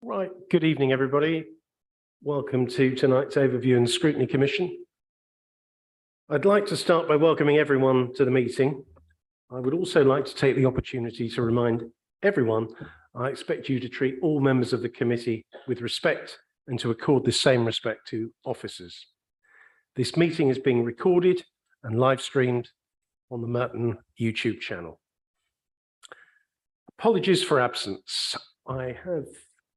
Right, good evening, everybody. Welcome to tonight's overview and scrutiny commission. I'd like to start by welcoming everyone to the meeting. I would also like to take the opportunity to remind everyone I expect you to treat all members of the committee with respect and to accord the same respect to officers. This meeting is being recorded and live streamed on the Merton YouTube channel. Apologies for absence. I have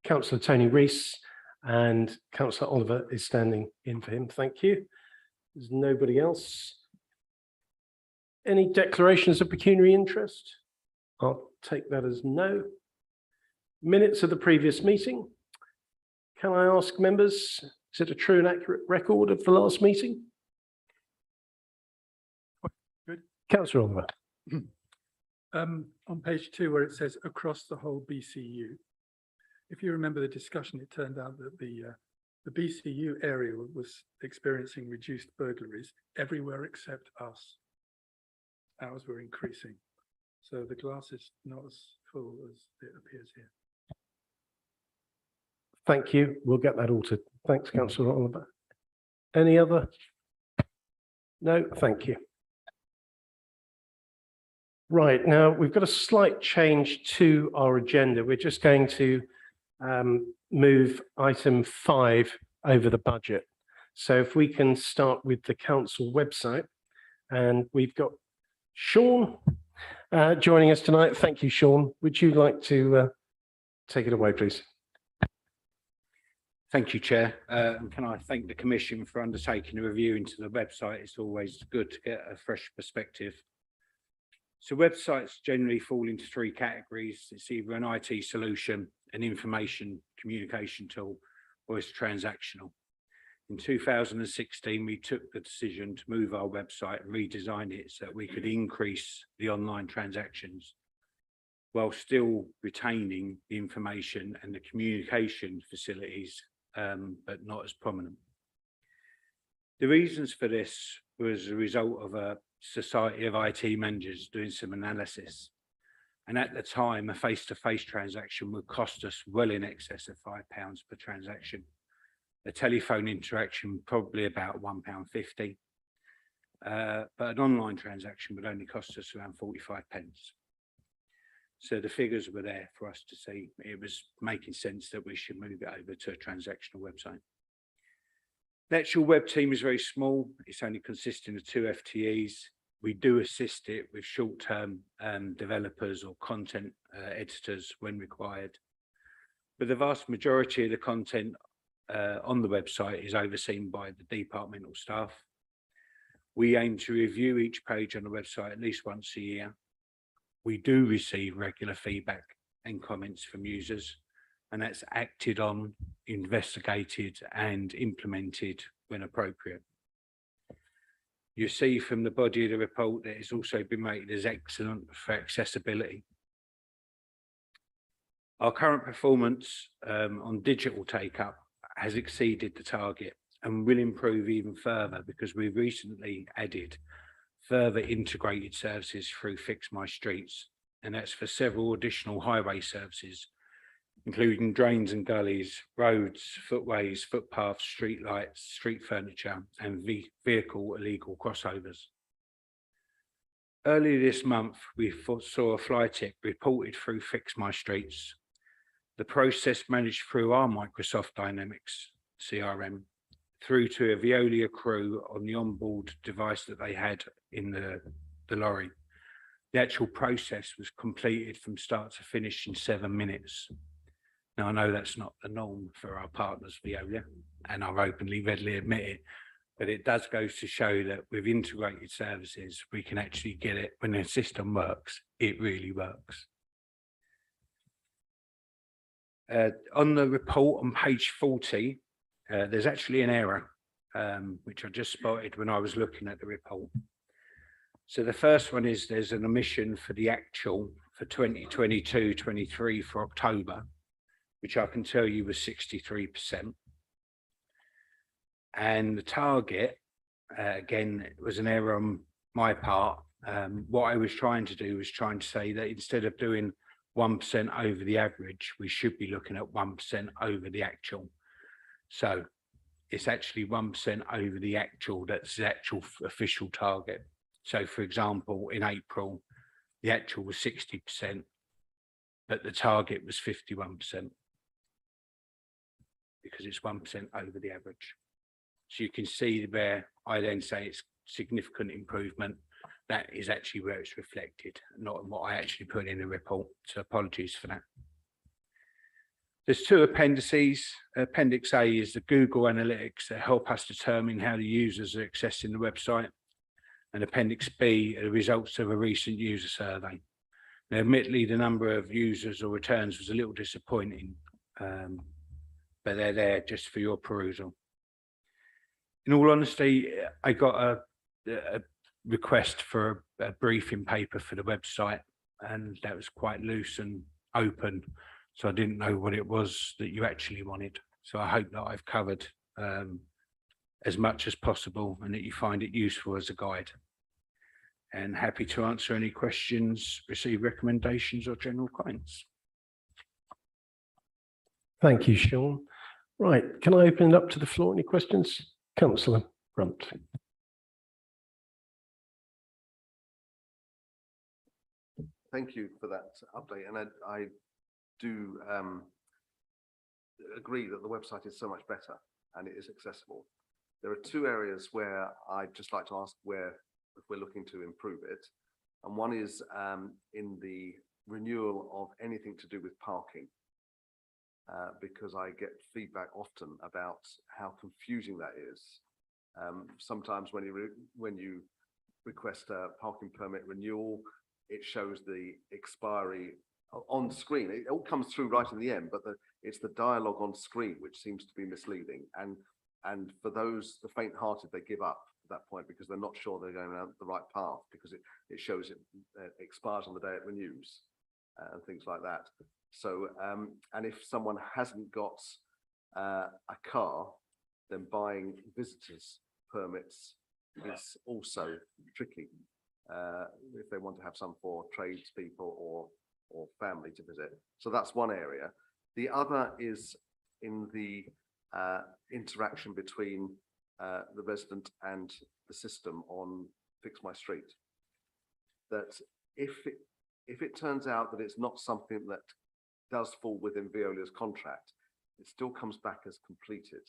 Councillor Tony Rees and Councillor Oliver is standing in for him. Thank you. There's nobody else. Any declarations of pecuniary interest? I'll take that as no. Minutes of the previous meeting. Can I ask members, is it a true and accurate record of the last meeting? Good. Councillor Oliver. On page 2, where it says across the whole BCU, if you remember the discussion, it turned out that the BCU area was experiencing reduced burglaries everywhere except us. Ours were increasing. So the glass is not as full as it appears here. Thank you. We'll get that altered. Thanks, Councillor Oliver. Any other? No, thank you. Right, now we've got a slight change to our agenda. We're just going to move item 5 over the budget. So if we can start with the council website, and we've got Sean joining us tonight. Thank you, Sean. Would you like to take it away, please? Thank you, Chair. Can I thank the Commission for undertaking a review into the website? It's always good to get a fresh perspective. So websites generally fall into 3 categories. It's either an IT solution, an information communication tool, or it's transactional. In 2016, we took the decision to move our website and redesign it so that we could increase the online transactions while still retaining the information and the communication facilities, but not as prominent. The reasons for this was a result of a Society of IT Managers doing some analysis. And at the time, a face-to-face transaction would cost us well in excess of £5 per transaction. A telephone interaction, probably about £1.50. But an online transaction would only cost us around 45 pence. So the figures were there for us to see. It was making sense that we should move it over to a transactional website. The actual web team is very small. It's only consisting of 2 FTEs. We do assist it with short-term developers or content editors when required. But the vast majority of the content on the website is overseen by the departmental staff. We aim to review each page on the website at least once a year. We do receive regular feedback and comments from users, and that's acted on, investigated and implemented when appropriate. You see from the body of the report that it's also been rated as excellent for accessibility. Our current performance on digital take-up has exceeded the target and will improve even further because we've recently added further integrated services through Fix My Streets, and that's for several additional highway services, including drains and gullies, roads, footways, footpaths, street lights, street furniture, and vehicle illegal crossovers. Earlier this month, we saw a fly tip reported through Fix My Streets. The process managed through our Microsoft Dynamics CRM through to a Veolia crew on the onboard device that they had in the lorry. The actual process was completed from start to finish in 7 minutes. Now, I know that's not the norm for our partners, Veolia, and I openly, readily admit it, but it does go to show that with integrated services, we can actually get it. When the system works, it really works. On the report on page 40, there's actually an error, which I just spotted when I was looking at the report. So the first one is there's an omission for the actual for 2022-23 for October, which I can tell you was 63%. And the target, again, it was an error on my part. What I was trying to do was trying to say that instead of doing 1% over the average, we should be looking at 1% over the actual. So it's actually 1% over the actual, that's the actual official target. So for example, in April, the actual was 60%, but the target was 51%. Because it's 1% over the average. So you can see where I then say it's significant improvement. That is actually where it's reflected, not what I actually put in the report. So apologies for that. There's two appendices. Appendix A is the Google Analytics that help us determine how the users are accessing the website. And Appendix B are the results of a recent user survey. Now, admittedly, the number of users or returns was a little disappointing, but they're there just for your perusal. In all honesty, I got a request for a briefing paper for the website, and that was quite loose and open. So I didn't know what it was that you actually wanted. So I hope that I've covered as much as possible and that you find it useful as a guide. And happy to answer any questions, receive recommendations or general comments. Thank you, Sean. Right, can I open it up to the floor? Any questions? Councillor Brunt. Thank you for that update, and I do agree that the website is so much better and it is accessible. There are two areas where I'd just like to ask where if we're looking to improve it, and one is in the renewal of anything to do with parking, because I get feedback often about how confusing that is. Sometimes when you request a parking permit renewal, it shows the expiry on screen. It all comes through right in the end, but it's the dialogue on screen which seems to be misleading. And for those, the faint-hearted, they give up at that point because they're not sure they're going down the right path, because it shows it expires on the day it renews and things like that. So, and if someone hasn't got a car, then buying visitors permits is also tricky. If they want to have some for tradespeople or family to visit. So that's one area. The other is in the interaction between the resident and the system on Fix My Street. That if it turns out that it's not something that does fall within Veolia's contract, it still comes back as completed.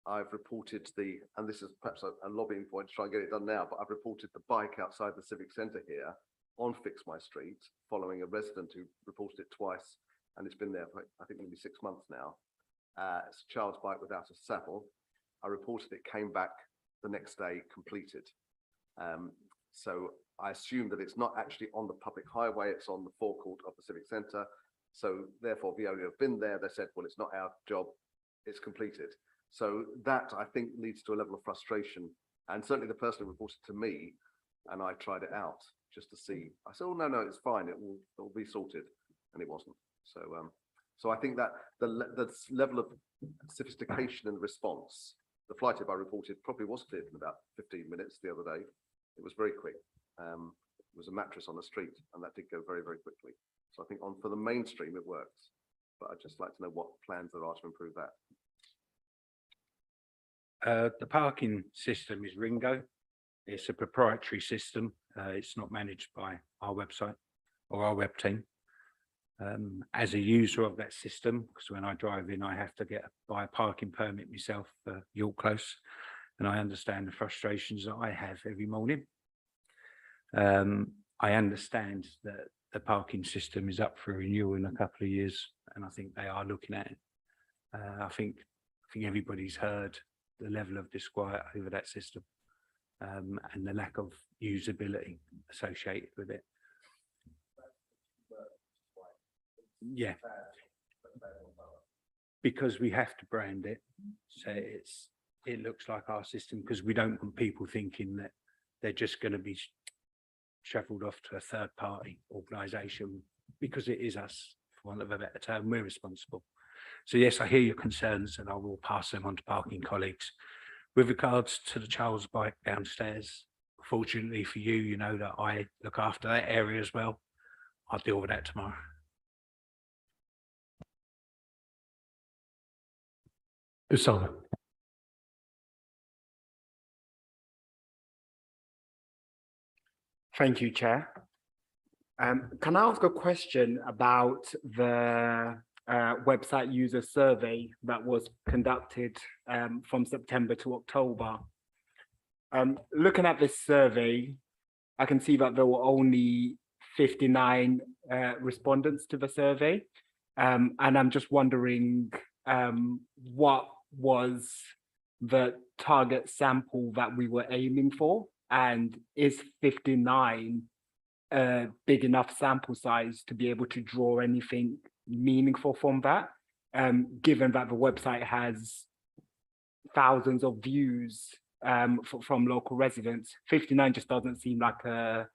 I've reported and this is perhaps a lobbying point to try and get it done now, but I've reported the bike outside the Civic Centre here on Fix My Street, following a resident who reported it twice, and it's been there for, I think, maybe 6 months now. It's a child's bike without a saddle. I reported it, came back the next day completed. So I assume that it's not actually on the public highway, it's on the forecourt of the Civic Centre. So therefore Veolia have been there, they said, well, it's not our job, it's completed. So that, I think, leads to a level of frustration. And certainly the person who reported to me, and I tried it out just to see. I said, oh, no, it's fine. It will be sorted. And it wasn't. So so I think that the level of sophistication in the response, the fly tip I reported probably was cleared in about 15 minutes the other day. It was very quick. It was a mattress on the street, and that did go very, very quickly. So I think for the mainstream, it works. But I'd just like to know what plans there are to improve that. The parking system is Ringo. It's a proprietary system. It's not managed by our website or our web team. As a user of that system, because when I drive in, I have to buy a parking permit myself for York Close, and I understand the frustrations that I have every morning. I understand that the parking system is up for renewal in a couple of years, and I think they are looking at it. I think everybody's heard the level of disquiet over that system, and the lack of usability associated with it. Yeah, because we have to brand it, so it looks like our system, because we don't want people thinking that they're just going to be shuffled off to a third-party organisation, because it is us, for want of a better term. We're responsible. So yes, I hear your concerns, and I will pass them on to parking colleagues. With regards to the child's bike downstairs, fortunately for you, you know that I look after that area as well. I'll deal with that tomorrow. Usama. Thank you, Chair. Can I ask a question about the website user survey that was conducted from September to October? Looking at this survey, I can see that there were only 59 respondents to the survey. And I'm just wondering what was the target sample that we were aiming for? And is 59 a big enough sample size to be able to draw anything meaningful from that? Given that the website has thousands of views from local residents, 59 just doesn't seem like a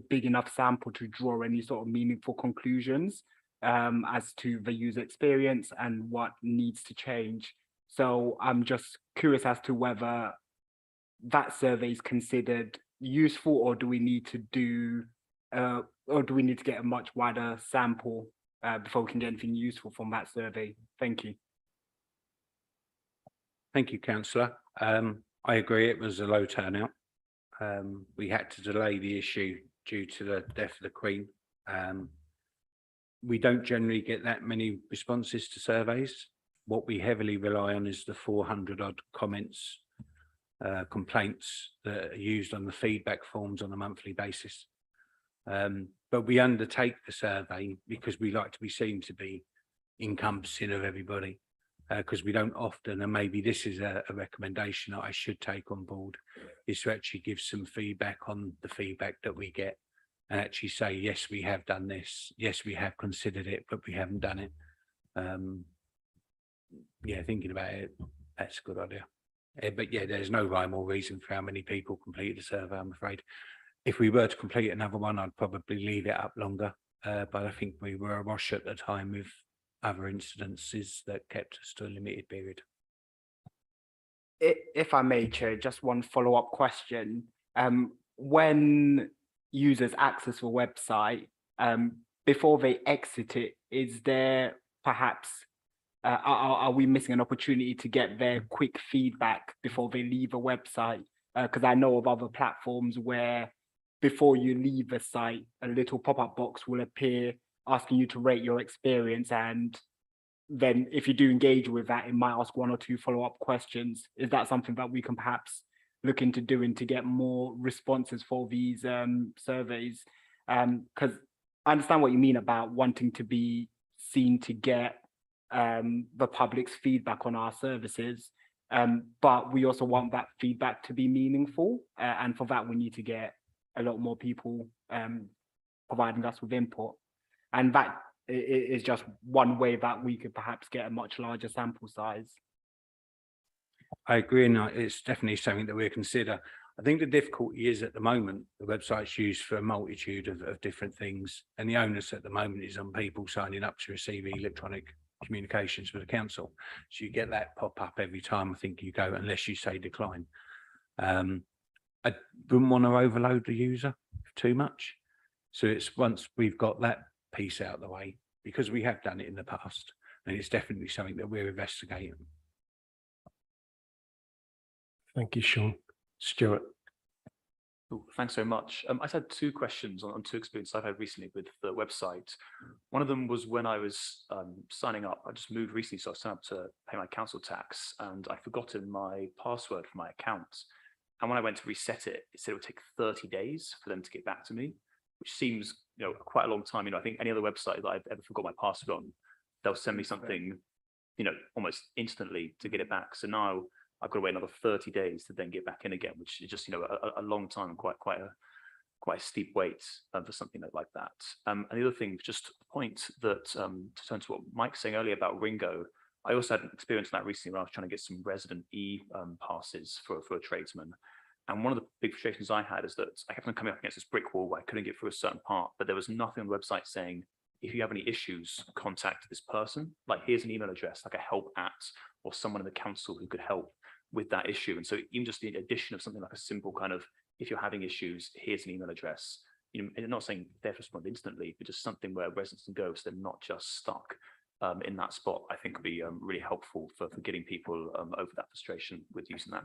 big enough sample to draw any sort of meaningful conclusions as to the user experience and what needs to change. So I'm just curious as to whether that survey is considered useful, or do we need to do, or do we need to get a much wider sample before we can get anything useful from that survey? Thank you. Thank you, Councillor. I agree, it was a low turnout. We had to delay the issue due to the death of the Queen. We don't generally get that many responses to surveys. What we heavily rely on is the 400 odd comments, complaints that are used on the feedback forms on a monthly basis. But we undertake the survey because we like to be seen to be encompassing of everybody, because we don't often, and maybe this is a recommendation that I should take on board, is to actually give some feedback on the feedback that we get and actually say, yes, we have done this, yes, we have considered it, but we haven't done it. Yeah, thinking about it, that's a good idea. But yeah, there's no rhyme or reason for how many people completed the survey, I'm afraid. If we were to complete another one, I'd probably leave it up longer. But I think we were awash at the time with other incidences that kept us to a limited period. If I may, Chair, just one follow-up question. When users access the website, before they exit it, is there perhaps, are we missing an opportunity to get their quick feedback before they leave a website? Because I know of other platforms where before you leave the site, a little pop-up box will appear asking you to rate your experience. And then if you do engage with that, it might ask one or two follow-up questions. Is that something that we can perhaps look into doing to get more responses for these surveys? Because I understand what you mean about wanting to be seen to get the public's feedback on our services, but we also want that feedback to be meaningful, and for that we need to get a lot more people providing us with input, and that is just one way that we could perhaps get a much larger sample size. I agree, and it's definitely something that we consider. I think the difficulty is at the moment, the website's used for a multitude of different things, and the onus at the moment is on people signing up to receive electronic communications with the council. So you get that pop up every time I think you go, unless you say decline. I wouldn't want to overload the user too much. So it's once we've got that piece out of the way, because we have done it in the past, and it's definitely something that we're investigating. Thank you, Sean. Stuart. Cool, thanks so much. I just had two questions on two experiences I've had recently with the website. One of them was when I was signing up. I just moved recently, so I signed up to pay my council tax, and I'd forgotten my password for my account. And when I went to reset it, it said it would take 30 days for them to get back to me, which seems, quite a long time. I think any other website that I've ever forgot my password on, they'll send me something, almost instantly to get it back. So now I've got to wait another 30 days to then get back in again, which is just, a long time and quite a steep wait for something like that. And the other thing, just a point that to turn to what Mike's saying earlier about Ringo, I also had an experience in that recently when I was trying to get some resident passes for a tradesman. And one of the big frustrations I had is that I kept on coming up against this brick wall where I couldn't get through a certain part, but there was nothing on the website saying, if you have any issues, contact this person. Like, here's an email address, like a help at, or someone in the council who could help with that issue. And so even just the addition of something like a simple kind of, if you're having issues, here's an email address, I'm not saying they have to respond instantly, but just something where residents can go so they're not just stuck in that spot, I think would be really helpful for getting people over that frustration with using that.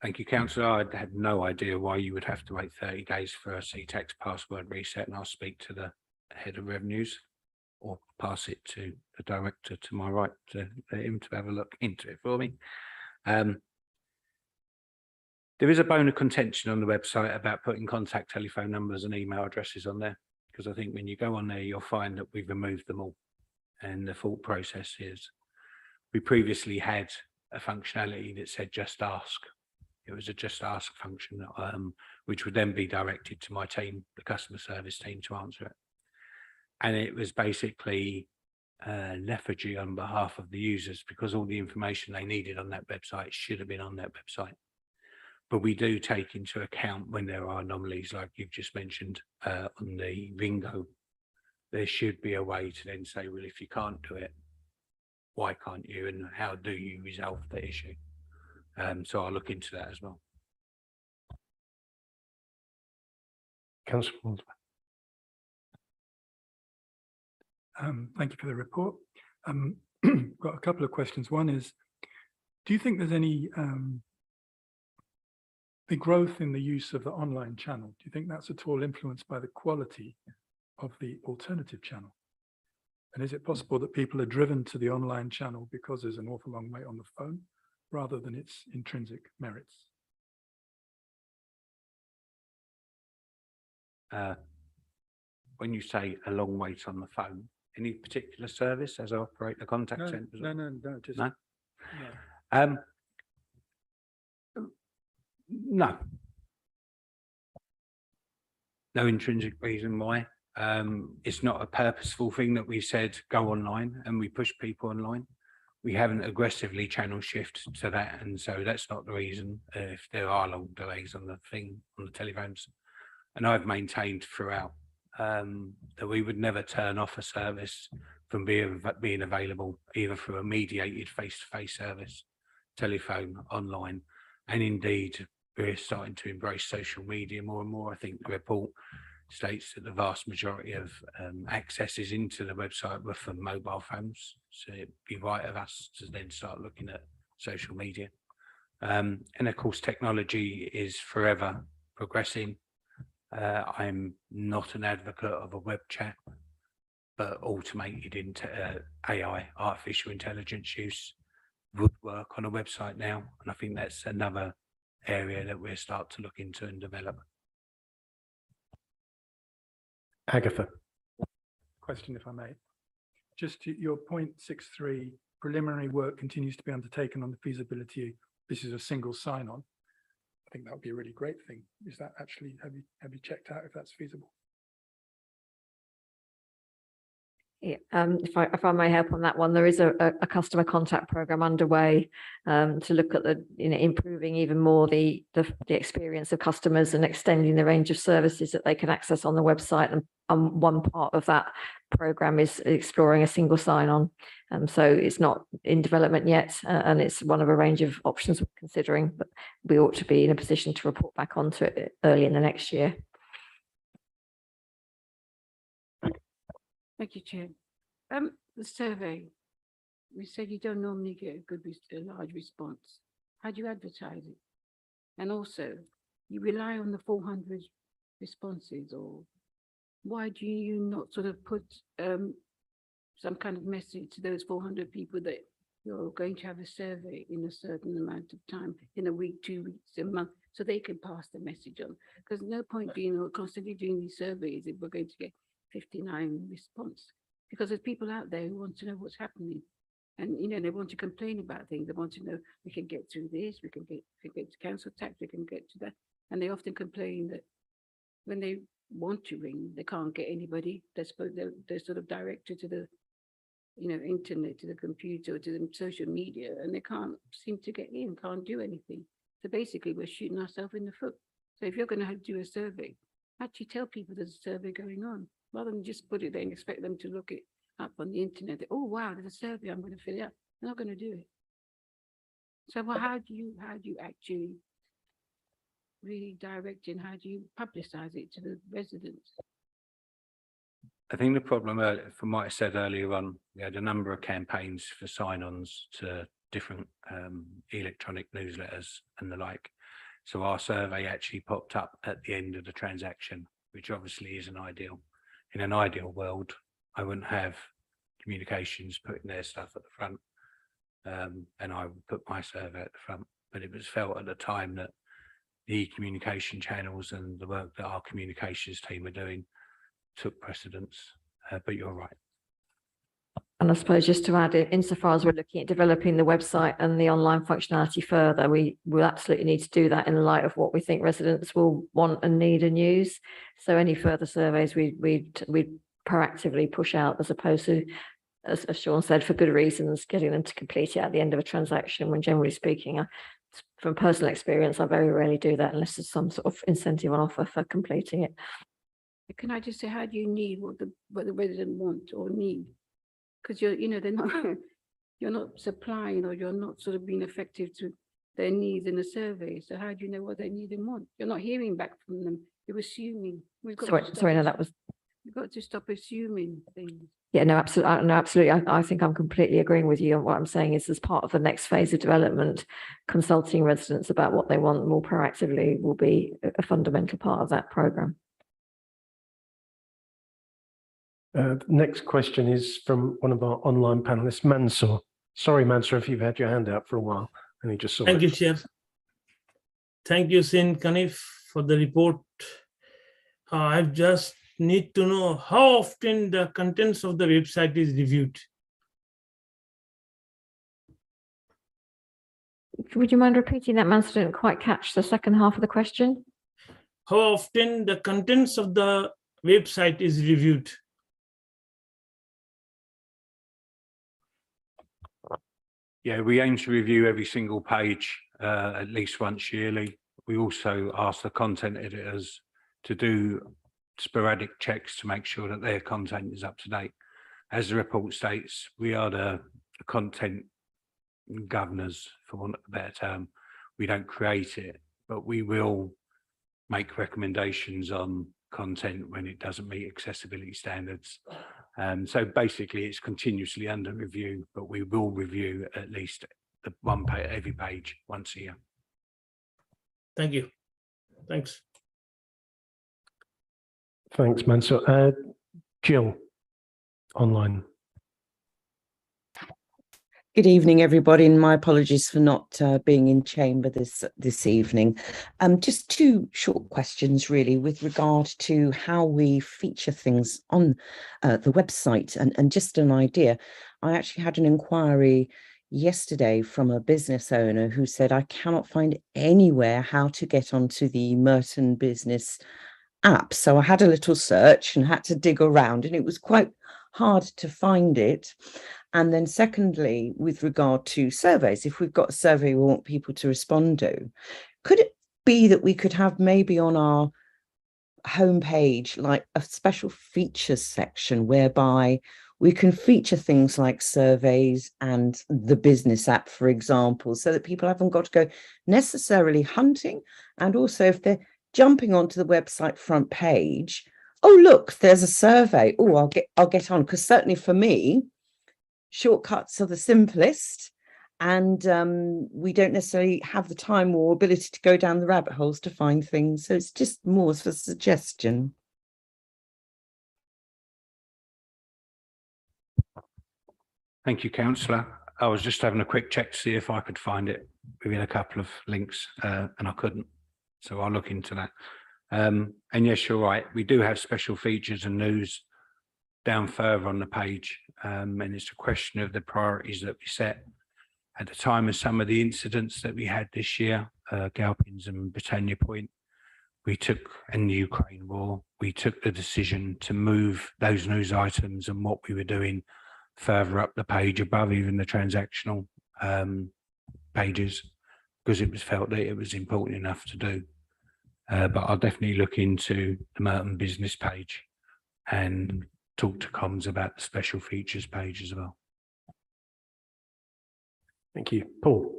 Thank you, councillor. I had no idea why you would have to wait 30 days for a CTEX password reset, and I'll speak to the head of revenues or pass it to the director to my right to let him to have a look into it for me. There is a bone of contention on the website about putting contact telephone numbers and email addresses on there, because I think when you go on there, you'll find that we've removed them all. And the thought process is we previously had a functionality that said just ask. It was a just ask function, which would then be directed to my team, the customer service team, to answer it. And it was basically lethargy on behalf of the users, because all the information they needed on that website should have been on that website. But we do take into account when there are anomalies, like you've just mentioned on the Ringo. There should be a way to then say, well, if you can't do it, why can't you, and how do you resolve the issue? So I'll look into that as well. Councillor Wadsworth. Thank you for the report. Got a couple of questions. One is, do you think there's any the growth in the use of the online channel, do you think that's at all influenced by the quality of the alternative channel? And is it possible that people are driven to the online channel because there's an awful long way on the phone rather than its intrinsic merits? When you say a long wait on the phone, any particular service as I operate the contact centre? No, just No? no. No. No intrinsic reason why. It's not a purposeful thing that we said go online and we push people online. We haven't aggressively channel shift to that, and so that's not the reason if there are long delays on the thing on the telephones. And I've maintained throughout that we would never turn off a service from being available either through a mediated face-to-face service, telephone, online, and indeed we're starting to embrace social media more and more. I think the report states that the vast majority of accesses into the website were from mobile phones. So it'd be right of us to then start looking at social media. And of course, technology is forever progressing. I'm not an advocate of a web chat, but automated into AI, artificial intelligence use would work on a website now. And I think that's another area that we'll start to look into and develop. Agatha. Question, if I may. Just to your point 6.3, preliminary work continues to be undertaken on the feasibility. This is a single sign-on. I think that would be a really great thing. Is that actually, have you checked out if that's feasible? Yeah, if I may help on that one, there is a customer contact program underway to look at the improving even more the experience of customers and extending the range of services that they can access on the website. And one part of that program is exploring a single sign-on. So it's not in development yet, and it's one of a range of options we're considering. But we ought to be in a position to report back onto it early in the next year. Thank you, Chair. The survey, we said you don't normally get a large response. How do you advertise it? And also, you rely on the 400 responses, or why do you not sort of put some kind of message to those 400 people that you're going to have a survey in a certain amount of time, in a week, 2 weeks, a month, so they can pass the message on? Because no point being constantly doing these surveys if we're going to get 59 response, because there's people out there who want to know what's happening, and they want to complain about things. They want to know we can get through this, we can get to council tax, we can get to that, and they often complain that when they want to ring, they can't get anybody. They're sort of directed to the internet, to the computer, to the social media, and they can't seem to get in, can't do anything. So basically, we're shooting ourselves in the foot. So if you're going to do a survey, actually tell people there's a survey going on, rather than just put it there and expect them to look it up on the internet. Oh wow, there's a survey, I'm going to fill it out. They're not going to do it. So how do you actually really directing? How do you publicize it to the residents? I think the problem, from what I said earlier on, we had a number of campaigns for sign-ons to different electronic newsletters and the like. So our survey actually popped up at the end of the transaction, which obviously isn't ideal. In an ideal world, I wouldn't have communications putting their stuff at the front, and I would put my survey at the front. But it was felt at the time that the communication channels and the work that our communications team are doing took precedence, but you're right. And I suppose just to add, insofar as we're looking at developing the website and the online functionality further, we will absolutely need to do that in light of what we think residents will want and need and use. So any further surveys we proactively push out, as opposed to, as Sean said, for good reasons, getting them to complete it at the end of a transaction, when generally speaking, from personal experience, I very rarely do that unless there's some sort of incentive on offer for completing it. Can I just say, how do you need what the resident want or need? Because they're not, you're not supplying, or you're not sort of being effective to their needs in the survey. So how do you know what they need and want? You're not hearing back from them. You're assuming. Sorry, no, that was. You've got to stop assuming things. Yeah, no, absolutely. No, absolutely. I think I'm completely agreeing with you. And what I'm saying is, as part of the next phase of development, consulting residents about what they want more proactively will be a fundamental part of that programme. Next question is from one of our online panelists, Mansour. Sorry, Mansour, if you've had your hand out for a while and you just saw Thank it. you, Chair. Thank you, Saint Kanif, for the report. I just need to know how often the contents of the website is reviewed. Would you mind repeating that, Mansour? I didn't quite catch the second half of the question. How often the contents of the website is reviewed? Yeah, we aim to review every single page at least once yearly. We also ask the content editors to do sporadic checks to make sure that their content is up to date. As the report states, we are the content governors, for want of a better term. We don't create it, but we will make recommendations on content when it doesn't meet accessibility standards. So basically it's continuously under review, but we will review at least the one page, every page once a year. Thank you. Thanks. Thanks, Mansour. Jill, online. Good evening, everybody, and my apologies for not being in chamber this evening. Just two short questions, really, with regard to how we feature things on the website, and just an idea. I actually had an inquiry yesterday from a business owner who said, I cannot find anywhere how to get onto the Merton Business app. So I had a little search and had to dig around, and it was quite hard to find it. And then secondly, with regard to surveys, if we've got a survey we want people to respond to, could it be that we could have maybe on our homepage like a special features section whereby we can feature things like surveys and the business app, for example, so that people haven't got to go necessarily hunting, and also if they're jumping onto the website front page, oh look, there's a survey. Oh, I'll get on, because certainly for me, shortcuts are the simplest, and we don't necessarily have the time or ability to go down the rabbit holes to find things. So it's just more for suggestion. Thank you, Councillor. I was just having a quick check to see if I could find it within a couple of links, and I couldn't. So I'll look into that. And yes, you're right. We do have special features and news down further on the page, and it's a question of the priorities that we set. At the time of some of the incidents that we had this year, Galpins and Britannia Point, and the Ukraine war, we took the decision to move those news items and what we were doing further up the page, above even the transactional pages, because it was felt that it was important enough to do. But I'll definitely look into the Merton Business page and talk to comms about the special features page as well. Thank you. Paul.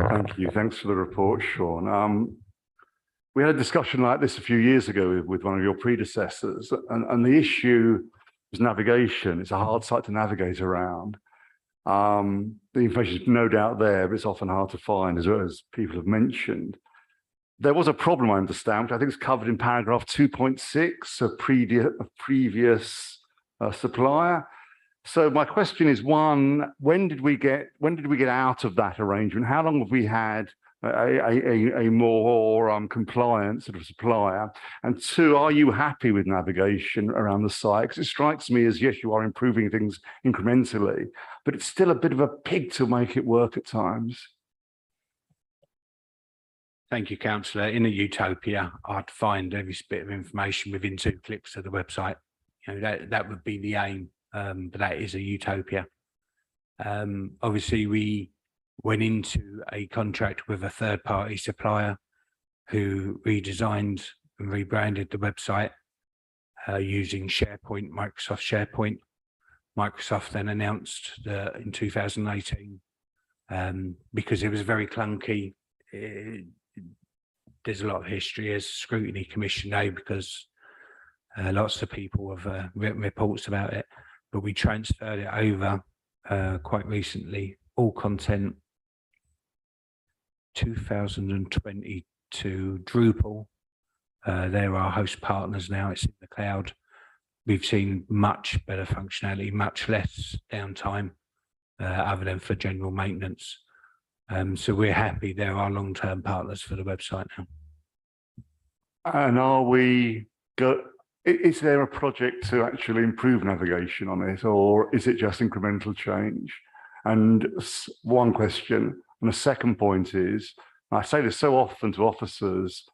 Thank you. Thanks for the report, Sean. We had a discussion like this a few years ago with one of your predecessors, and the issue was navigation. It's a hard site to navigate around. The information is no doubt there, but it's often hard to find, as people have mentioned. There was a problem, I understand, which I think is covered in paragraph 2.6 of previous supplier. So my question is, one, when did we get out of that arrangement? How long have we had a more compliant sort of supplier? And two, are you happy with navigation around the site? Because it strikes me as, yes, you are improving things incrementally, but it's still a bit of a pig to make it work at times. Thank you, Councillor. In a utopia, I'd find every bit of information within 2 clicks of the website. You know, that would be the aim. But that is a utopia. Obviously, we went into a contract with a third-party supplier who redesigned and rebranded the website using SharePoint, Microsoft SharePoint. Microsoft then announced that in 2018, because it was very clunky, there's a lot of history as Scrutiny Commission now, because lots of people have written reports about it. But we transferred it over quite recently, all content 2020 to Drupal. They're our host partners now, it's in the cloud. We've seen much better functionality, much less downtime, other than for general maintenance. So we're happy they're our long-term partners for the website now. And are we good? Is there a project to actually improve navigation on it, or is it just incremental change? And one question, and the second point is, I say this so often to officers,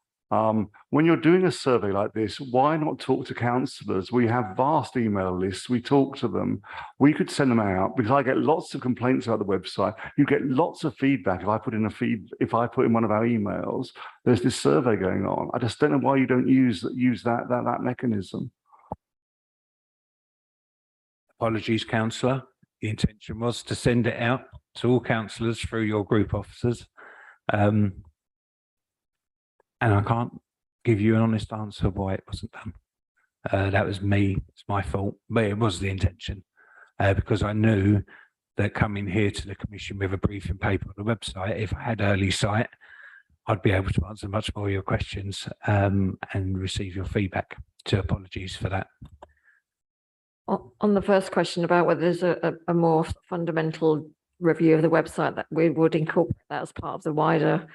when you're doing a survey like this, why not talk to councillors? We have vast email lists, we talk to them. We could send them out, because I get lots of complaints about the website. You get lots of feedback. If I put in one of our emails, there's this survey going on. I just don't know why you don't use that mechanism. Apologies, Councillor. The intention was to send it out to all councillors through your group officers. And I can't give you an honest answer why it wasn't done. That was me, it's my fault, but it was the intention, because I knew that coming here to the Commission with a briefing paper on the website, if I had early sight, I'd be able to answer much more of your questions and receive your feedback. So apologies for that. On the first question about whether there's a more fundamental review of the website, that we would incorporate that as part of the wider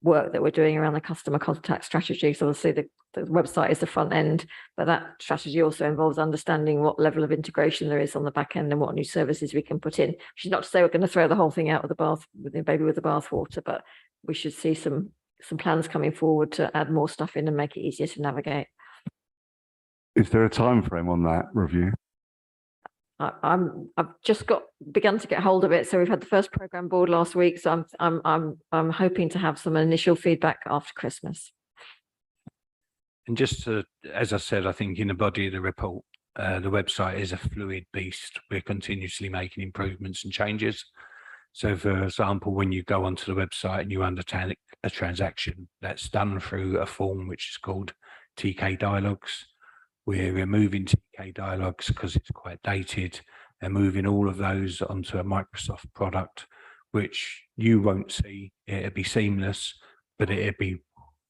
work that we're doing around the customer contact strategy. So obviously the website is the front end, but that strategy also involves understanding what level of integration there is on the back end and what new services we can put in. Which is not to say we're going to throw the whole thing out with the bath, with the baby with the bathwater, but we should see some plans coming forward to add more stuff in and make it easier to navigate. Is there a time frame on that review? I've just begun to get hold of it. So we've had the first program board last week. So I'm hoping to have some initial feedback after Christmas. And just to, as I said, I think in the body of the report, the website is a fluid beast. We're continuously making improvements and changes. So for example, when you go onto the website and you undertake a transaction, that's done through a form which is called TK Dialogues. We're removing TK Dialogues because it's quite dated and moving all of those onto a Microsoft product, which you won't see. It'll be seamless, but it'll be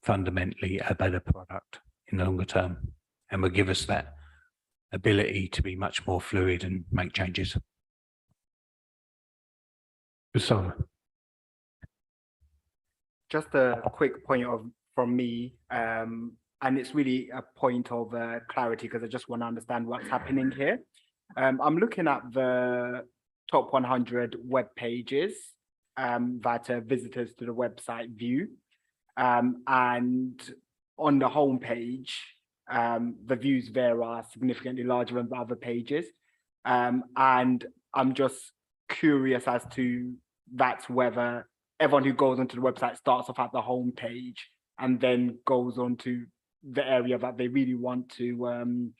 fundamentally a better product in the longer term, and will give us that ability to be much more fluid and make changes. Simon. Just a quick point from me, and it's really a point of clarity, because I just want to understand what's happening here. I'm looking at the top 100 web pages that visitors to the website view, and on the home page, the views there are significantly larger than the other pages, and I'm just curious as to that's whether everyone who goes onto the website starts off at the home page and then goes on to the area that they really want to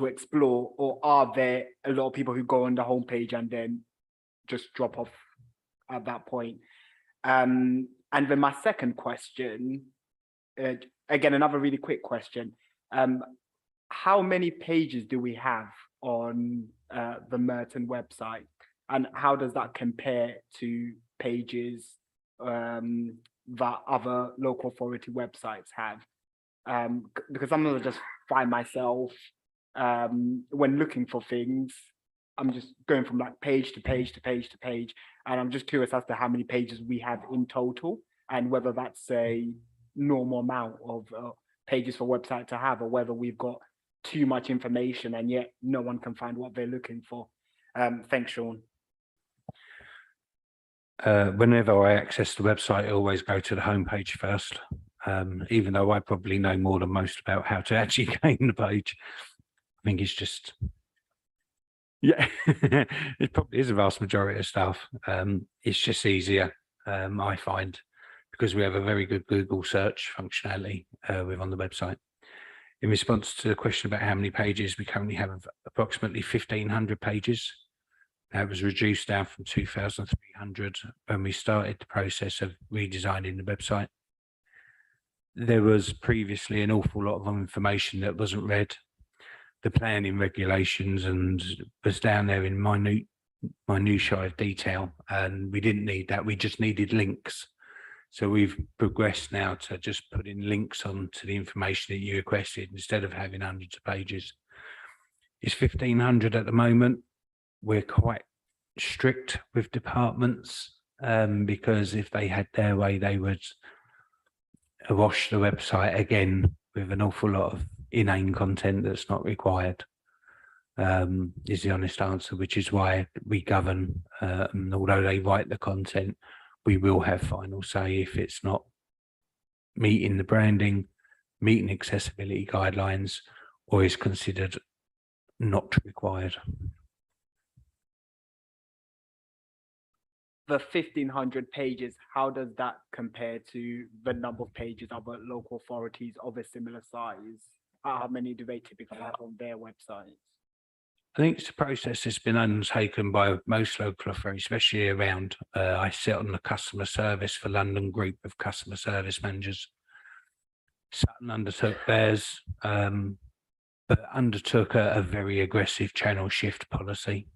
explore, or are there a lot of people who go on the homepage and then just drop off at that point? And then my second question, again, another really quick question. How many pages do we have on the Merton website? And how does that compare to pages that other local authority websites have? Because sometimes I just find myself, when looking for things, I'm just going from like page to page to page to page. And I'm just curious as to how many pages we have in total and whether that's a normal amount of pages for website to have, or whether we've got too much information and yet no one can find what they're looking for. Thanks, Sean. Whenever I access the website, I always go to the homepage first, even though I probably know more than most about how to actually gain the page. I think it's just, yeah, it probably is a vast majority of stuff. It's just easier, I find, because we have a very good Google search functionality with on the website. In response to the question about how many pages, we currently have approximately 1,500 pages. That was reduced down from 2,300 when we started the process of redesigning the website. There was previously an awful lot of information that wasn't read. The planning regulations and was down there in minutiae of detail, and we didn't need that. We just needed links. So we've progressed now to just putting links onto the information that you requested instead of having hundreds of pages. It's 1,500 at the moment. We're quite strict with departments because if they had their way, they would wash the website again with an awful lot of inane content that's not required, is the honest answer, which is why we govern. Although they write the content, we will have final say if it's not meeting the branding, meeting accessibility guidelines, or is considered not required. The 1,500 pages, how does that compare to the number of pages other local authorities of a similar size? How many do they typically have on their websites? I think it's a process that's been undertaken by most local authorities, especially around, I sit on the customer service for London group of customer service managers. Sutton undertook theirs, but undertook a very aggressive channel shift policy,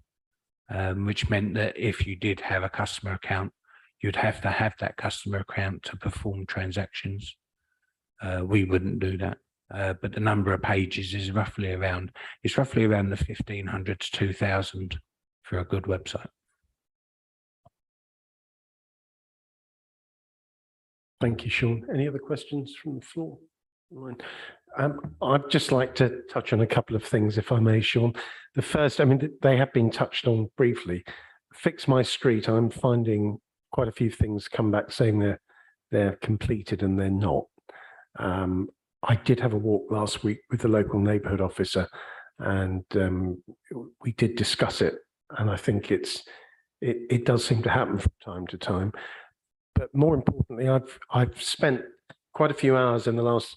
which meant that if you did have a customer account, you'd have to have that customer account to perform transactions. We wouldn't do that. But the number of pages is roughly around the 1,500 to 2,000 for a good website. Thank you, Sean. Any other questions from the floor? I'd just like to touch on a couple of things, if I may, Sean. The first, I mean, they have been touched on briefly. Fix My Street, I'm finding quite a few things come back saying they're completed and they're not. I did have a walk last week with the local neighbourhood officer, and we did discuss it. And I think it does seem to happen from time to time. But more importantly, I've spent quite a few hours in the last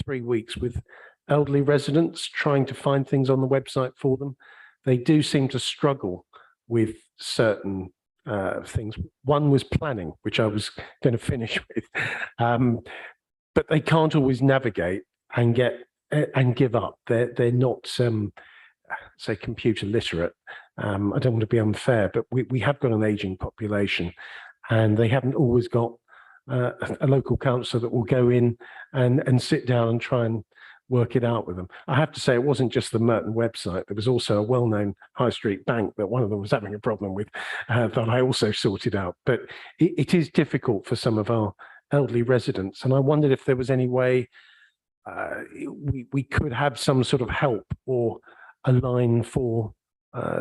3 weeks with elderly residents trying to find things on the website for them. They do seem to struggle with certain things. One was planning, which I was going to finish with. But they can't always navigate and give up. They're not say computer literate. I don't want to be unfair, but we have got an aging population, and they haven't always got a local councillor that will go in and sit down and try and work it out with them. I have to say, it wasn't just the Merton website. There was also a well-known high street bank that one of them was having a problem with that I also sorted out. But it is difficult for some of our elderly residents, and I wondered if there was any way we could have some sort of help or a line for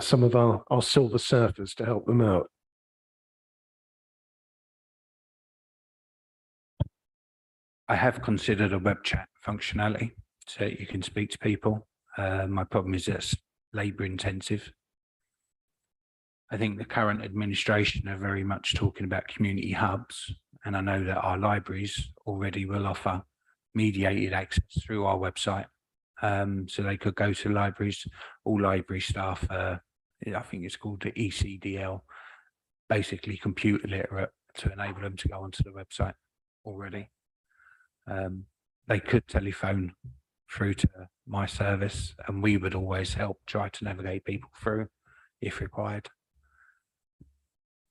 some of our silver surfers to help them out. I have considered a web chat functionality so you can speak to people. My problem is it's labour intensive. I think the current administration are very much talking about community hubs, and I know that our libraries already will offer mediated access through our website. So they could go to libraries, all library staff, I think it's called the ECDL, basically computer literate, to enable them to go onto the website already. They could telephone through to my service, and we would always help try to navigate people through if required.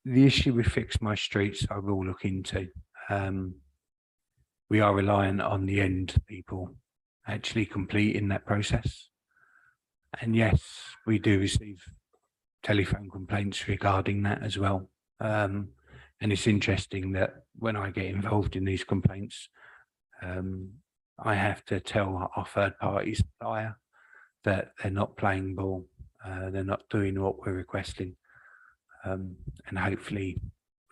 The issue with Fix My Streets, I will look into. We are reliant on the end people actually completing that process. And yes, we do receive telephone complaints regarding that as well. And it's interesting that when I get involved in these complaints, I have to tell our third party supplier that they're not playing ball, they're not doing what we're requesting. And hopefully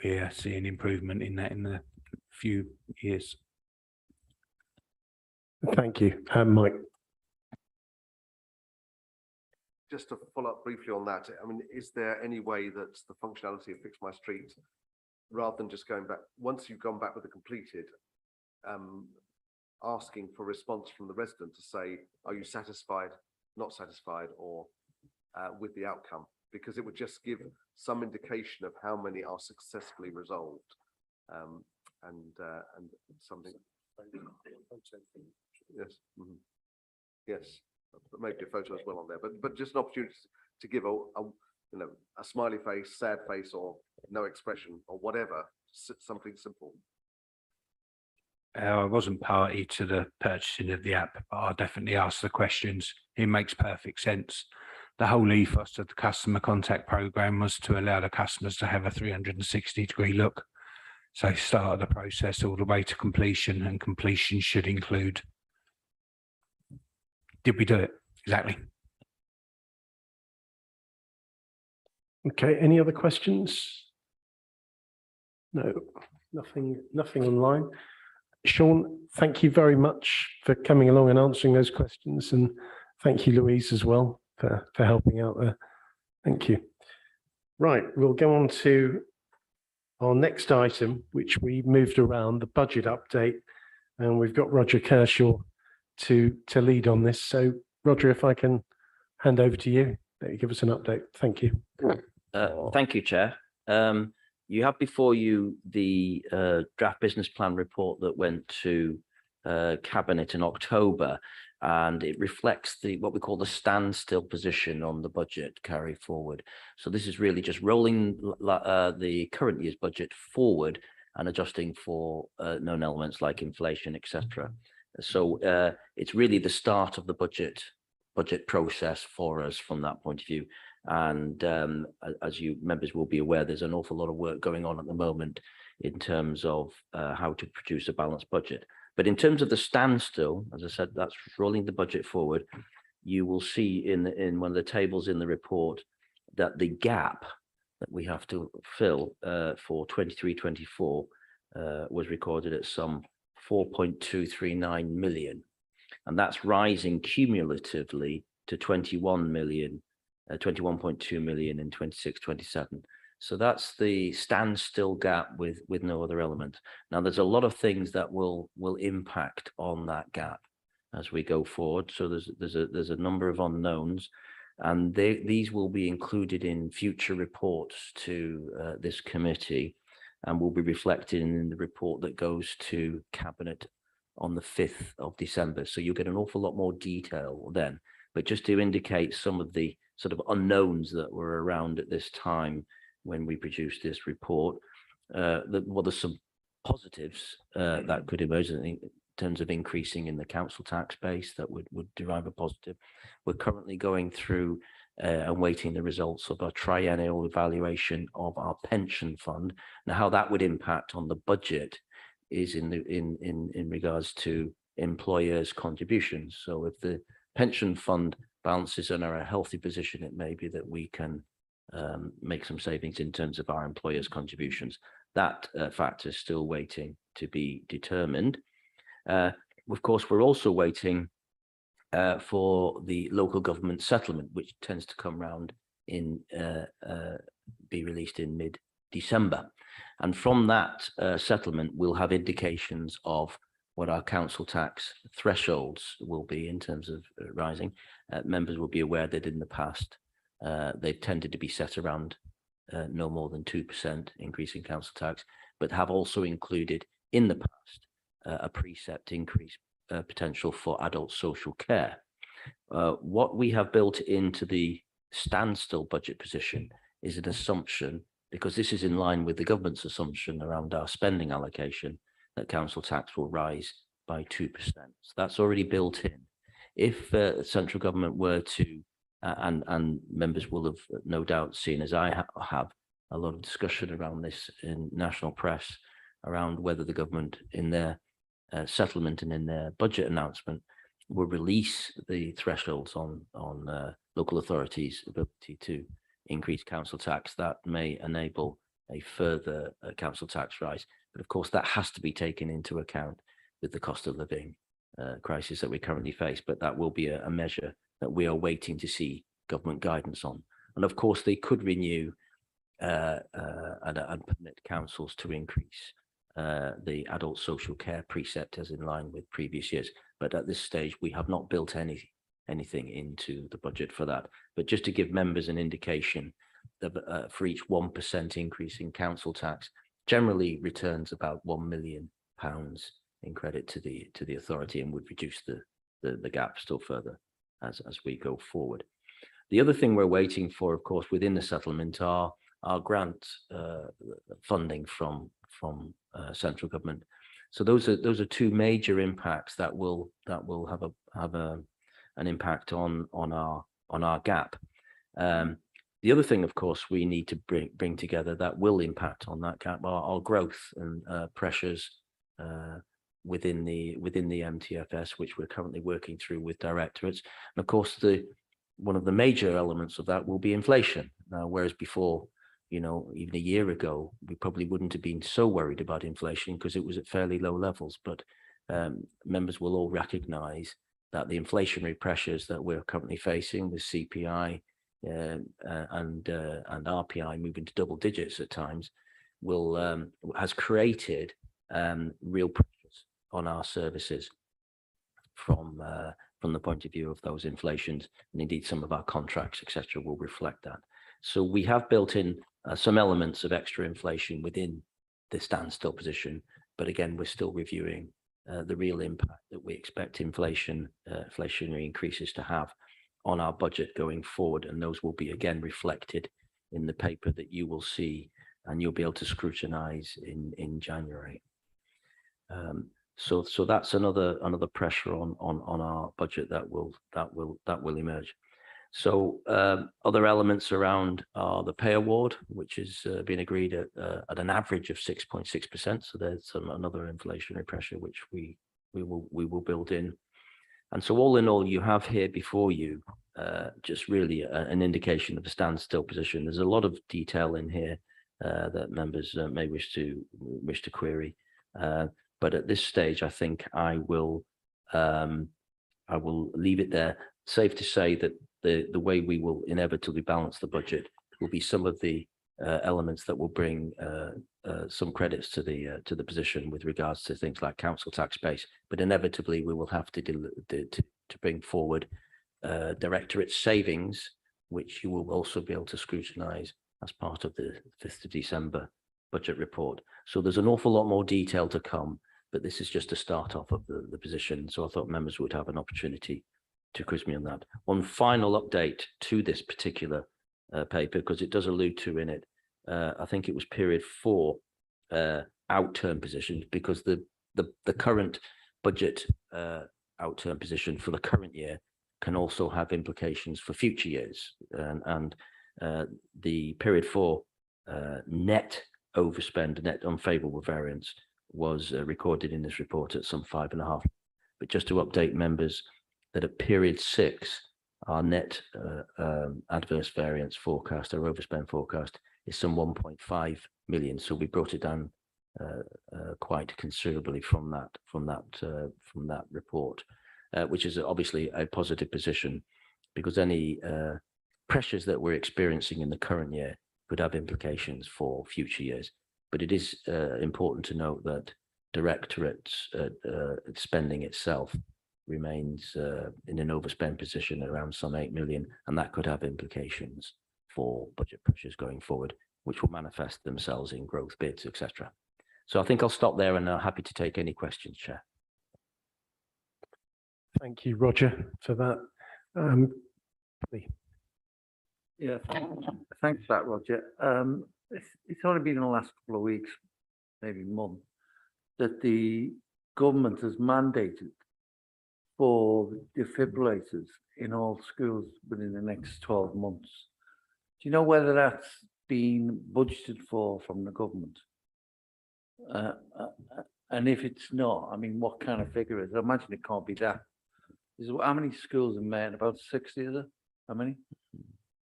we're seeing improvement in that in the few years. Thank you. Mike. Just to follow up briefly on that, I mean, is there any way that the functionality of Fix My Street, rather than just going back, once you've gone back with the completed, asking for response from the resident to say, are you satisfied, not satisfied, or with the outcome? Because it would just give some indication of how many are successfully resolved, and something. Yes. Mm-hmm. Yes, but maybe a photo as well on there, but just an opportunity to give a smiley face, sad face, or no expression, or whatever, something simple. I wasn't party to the purchasing of the app, but I'll definitely ask the questions. It makes perfect sense. The whole ethos of the customer contact program was to allow the customers to have a 360-degree look. So start the process all the way to completion, and completion should include. Did we do it? Exactly. Okay, any other questions? No, nothing online. Sean, thank you very much for coming along and answering those questions, and thank you, Louise, as well for helping out there. Thank you. Right, we'll go on to our next item, which we moved around, the budget update, and we've got Roger Kershaw to lead on this. So, Roger, if I can hand over to you, let you give us an update. Thank you. Thank you, Chair. You have before you the draft business plan report that went to Cabinet in October, and it reflects what we call the standstill position on the budget carry forward. So this is really just rolling the current year's budget forward and adjusting for known elements like inflation, etc. So it's really the start of the budget process for us from that point of view. And as you members will be aware, there's an awful lot of work going on at the moment in terms of how to produce a balanced budget. But in terms of the standstill, as I said, that's rolling the budget forward. You will see in one of the tables in the report that the gap that we have to fill for 23-24 was recorded at some 4.239 million. And that's rising cumulatively to 21.2 million in 26-27. So that's the standstill gap with no other element. Now, there's a lot of things that will impact on that gap as we go forward. So there's a number of unknowns, and these will be included in future reports to this committee, and will be reflected in the report that goes to Cabinet on the 5th of December. So you'll get an awful lot more detail then. But just to indicate some of the sort of unknowns that were around at this time when we produced this report, there's some positives that could emerge in terms of increasing in the council tax base that would derive a positive. We're currently going through and waiting the results of our triennial evaluation of our pension fund. Now, how that would impact on the budget is in regards to employers' contributions. So if the pension fund balances are in a healthy position, it may be that we can make some savings in terms of our employers' contributions. That factor is still waiting to be determined. Of course, we're also waiting for the local government settlement, which tends to come round be released in mid-December. And from that settlement, we'll have indications of what our council tax thresholds will be in terms of rising. Members will be aware that in the past, they've tended to be set around no more than 2% increase in council tax. but have also included in the past a precept increase potential for adult social care. What we have built into the standstill budget position is an assumption, because this is in line with the government's assumption around our spending allocation, that council tax will rise by 2%. So that's already built in. If central government were to, and members will have no doubt seen, as I have, a lot of discussion around this in national press around whether the government in their settlement and in their budget announcement will release the thresholds on local authorities' ability to increase council tax. That may enable a further council tax rise. But of course, that has to be taken into account with the cost of living crisis that we currently face. But that will be a measure that we are waiting to see government guidance on. And of course, they could renew and permit councils to increase the adult social care precept as in line with previous years. But at this stage, we have not built anything into the budget for that. But just to give members an indication, that for each 1% increase in council tax, generally returns about £1 million in credit to the authority, and would reduce the gap still further as we go forward. The other thing we're waiting for, of course, within the settlement are our grant funding from central government. So those are two major impacts that will have an impact on our gap. The other thing, of course, we need to bring together that will impact on that gap are our growth and pressures within the MTFS, which we're currently working through with directorates. And of course, one of the major elements of that will be inflation. Whereas before, even a year ago, we probably wouldn't have been so worried about inflation because it was at fairly low levels. But members will all recognise that the inflationary pressures that we're currently facing, the CPI and RPI moving to double digits at times, has created real pressures on our services from the point of view of those inflations, and indeed some of our contracts, etc., will reflect that. So we have built in some elements of extra inflation within the standstill position, but again, we're still reviewing the real impact that we expect inflationary increases to have on our budget going forward, and those will be again reflected in the paper that you will see and you'll be able to scrutinize in January. So that's another pressure on our budget that will emerge. So other elements around are the pay award, which has been agreed at an average of 6.6%. So there's another inflationary pressure which we will build in. And so all in all, you have here before you just really an indication of the standstill position. There's a lot of detail in here that members may wish to query. But at this stage, I think I will leave it there. Safe to say that the way we will inevitably balance the budget will be some of the elements that will bring some credits to the position with regards to things like council tax base. But inevitably, we will have to bring forward directorate savings, which you will also be able to scrutinise as part of the 5th of December budget report. So there's an awful lot more detail to come, but this is just a start off of the position. So I thought members would have an opportunity to quiz me on that. One final update to this particular paper, because it does allude to in it, I think it was period 4 outturn positions, because the current budget outturn position for the current year can also have implications for future years. And the period 4 net overspend, net unfavourable variance was recorded in this report at some 5.5. But just to update members that at period 6, our net adverse variance forecast, our overspend forecast, is some 1.5 million. So we brought it down quite considerably from that report, which is obviously a positive position, because any pressures that we're experiencing in the current year could have implications for future years. But it is important to note that directorate's spending itself remains in an overspend position around some 8 million, and that could have implications for budget pressures going forward, which will manifest themselves in growth bids, etc. So I think I'll stop there and I'm happy to take any questions, Chair. Thank you, Roger, for that. Lee. Yeah, thanks for that, Roger. It's only been in the last couple of weeks, maybe month, that the government has mandated for defibrillators in all schools within the next 12 months. Do you know whether that's been budgeted for from the government? And if it's not, I mean, what kind of figure is it? I imagine it can't be that. How many schools in Maine? About 60, is it? How many?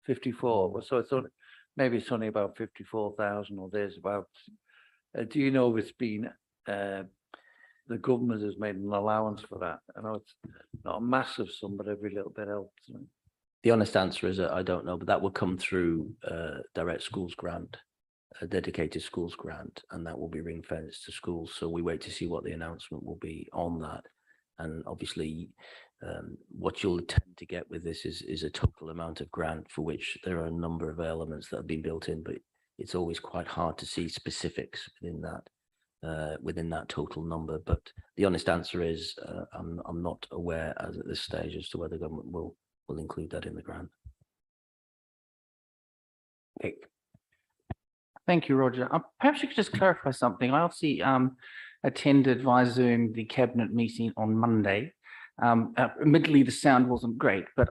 54. Well, so it's only, maybe it's only about 54,000 or there's about. Do you know if it's been, the government has made an allowance for that? I know it's not a massive sum, but every little bit helps. The honest answer is I don't know, but that will come through direct schools grant, a dedicated schools grant, and that will be ring fenced to schools. So we wait to see what the announcement will be on that. And obviously, what you'll tend to get with this is a total amount of grant for which there are a number of elements that have been built in, but it's always quite hard to see specifics within that total number. But the honest answer is I'm not aware as at this stage as to whether the government will include that in the grant. Okay. Thank you, Roger. Perhaps you could just clarify something. I obviously attended via Zoom the cabinet meeting on Monday. Admittedly, the sound wasn't great, but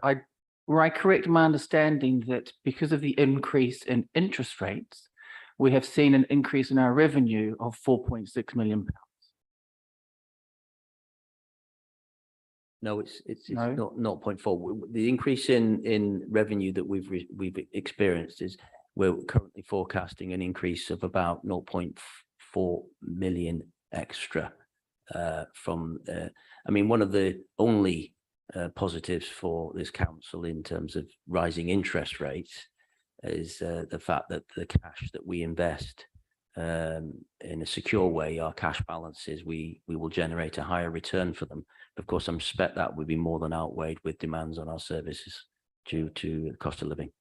were I correct in my understanding that because of the increase in interest rates, we have seen an increase in our revenue of £4.6 million? No, it's No? not 0.4. The increase in revenue that we've experienced is we're currently forecasting an increase of about 0.4 million extra from. I mean, one of the only positives for this council in terms of rising interest rates is the fact that the cash that we invest in a secure way, our cash balances, we will generate a higher return for them. Of course, I suspect that would be more than outweighed with demands on our services due to the cost of living.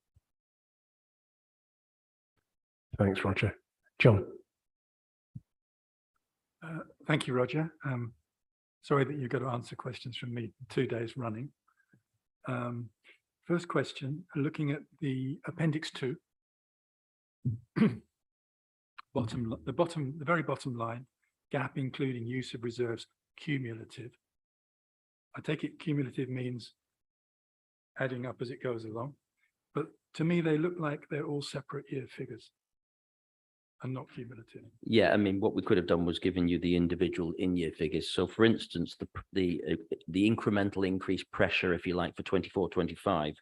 Thanks, Roger. John. Thank you, Roger. Sorry that you've got to answer questions from me 2 days running. First question, looking at the Appendix 2, the very bottom line, gap including use of reserves cumulative. I take it cumulative means adding up as it goes along, but to me they look like they're all separate year figures and not cumulative. Yeah, I mean, what we could have done was given you the individual in-year figures. So, for instance, the incremental increase pressure, if you like, for 24-25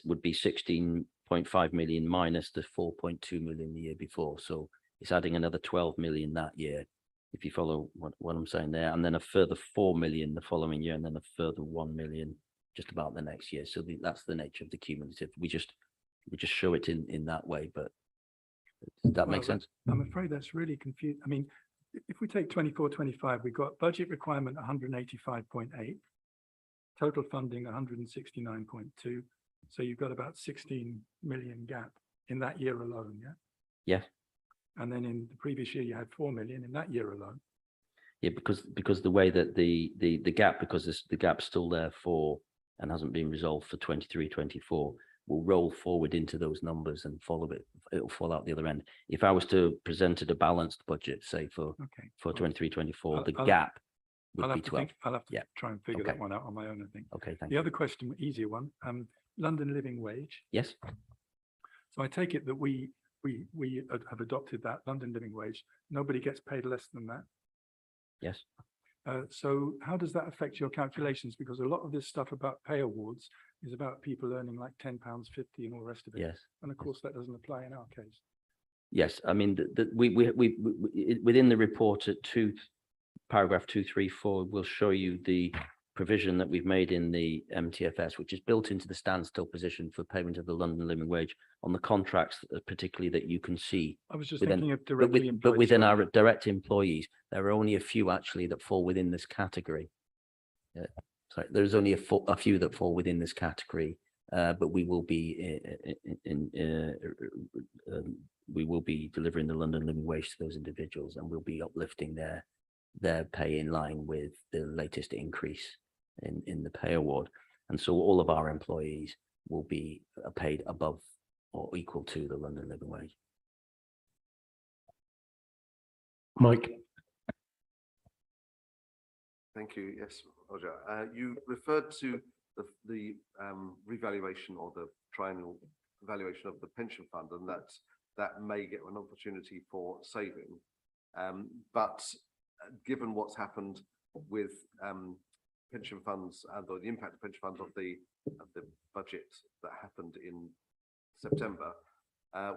would be 16.5 million minus the 4.2 million the year before. So it's adding another 12 million that year, if you follow what I'm saying there, and then a further 4 million the following year, and then a further 1 million just about the next year. So that's the nature of the cumulative. We just show it in that way, but. Does that make sense? I'm afraid that's really confusing. I mean, if we take 24-25, we've got budget requirement 185.8, total funding 169.2. So you've got about 16 million gap in that year alone, yeah? Yeah. And then in the previous year, you had 4 million in that year alone. Yeah, because the way that the gap, because the gap's still there and hasn't been resolved for 23-24. Will roll forward into those numbers and follow it. It'll fall out the other end. If I was to present a balanced budget, say for 23-24, the gap would be 12. I'll have to try and figure that one out on my own, I think. Okay, thank you. you. Other question, easier one, London living wage. Yes. So I take it that we have adopted that London living wage. Nobody gets paid less than that. Yes. So how does that affect your calculations? Because a lot of this stuff about pay awards is about people earning like £10.50 and all the rest of it. Yes. And of course, that doesn't apply in our case. Yes, I mean, we within the report at paragraph 234, we'll show you the provision that we've made in the MTFS, which is built into the standstill position for payment of the London living wage on the contracts, particularly that you can see. I was just thinking of directly employed. But within our direct employees, there are only a few actually that fall within this category. Sorry, there's only a few that fall within this category but we will be we will be delivering the London living wage to those individuals, and we'll be uplifting their pay in line with the latest increase in the pay award. And so all of our employees will be paid above or equal to the London living wage. Mike. Thank you. Yes, Roger. You referred to the revaluation or the triennial valuation of the pension fund, and that may get an opportunity for saving. But given what's happened with pension funds and or the impact of pension funds of the budget that happened in September,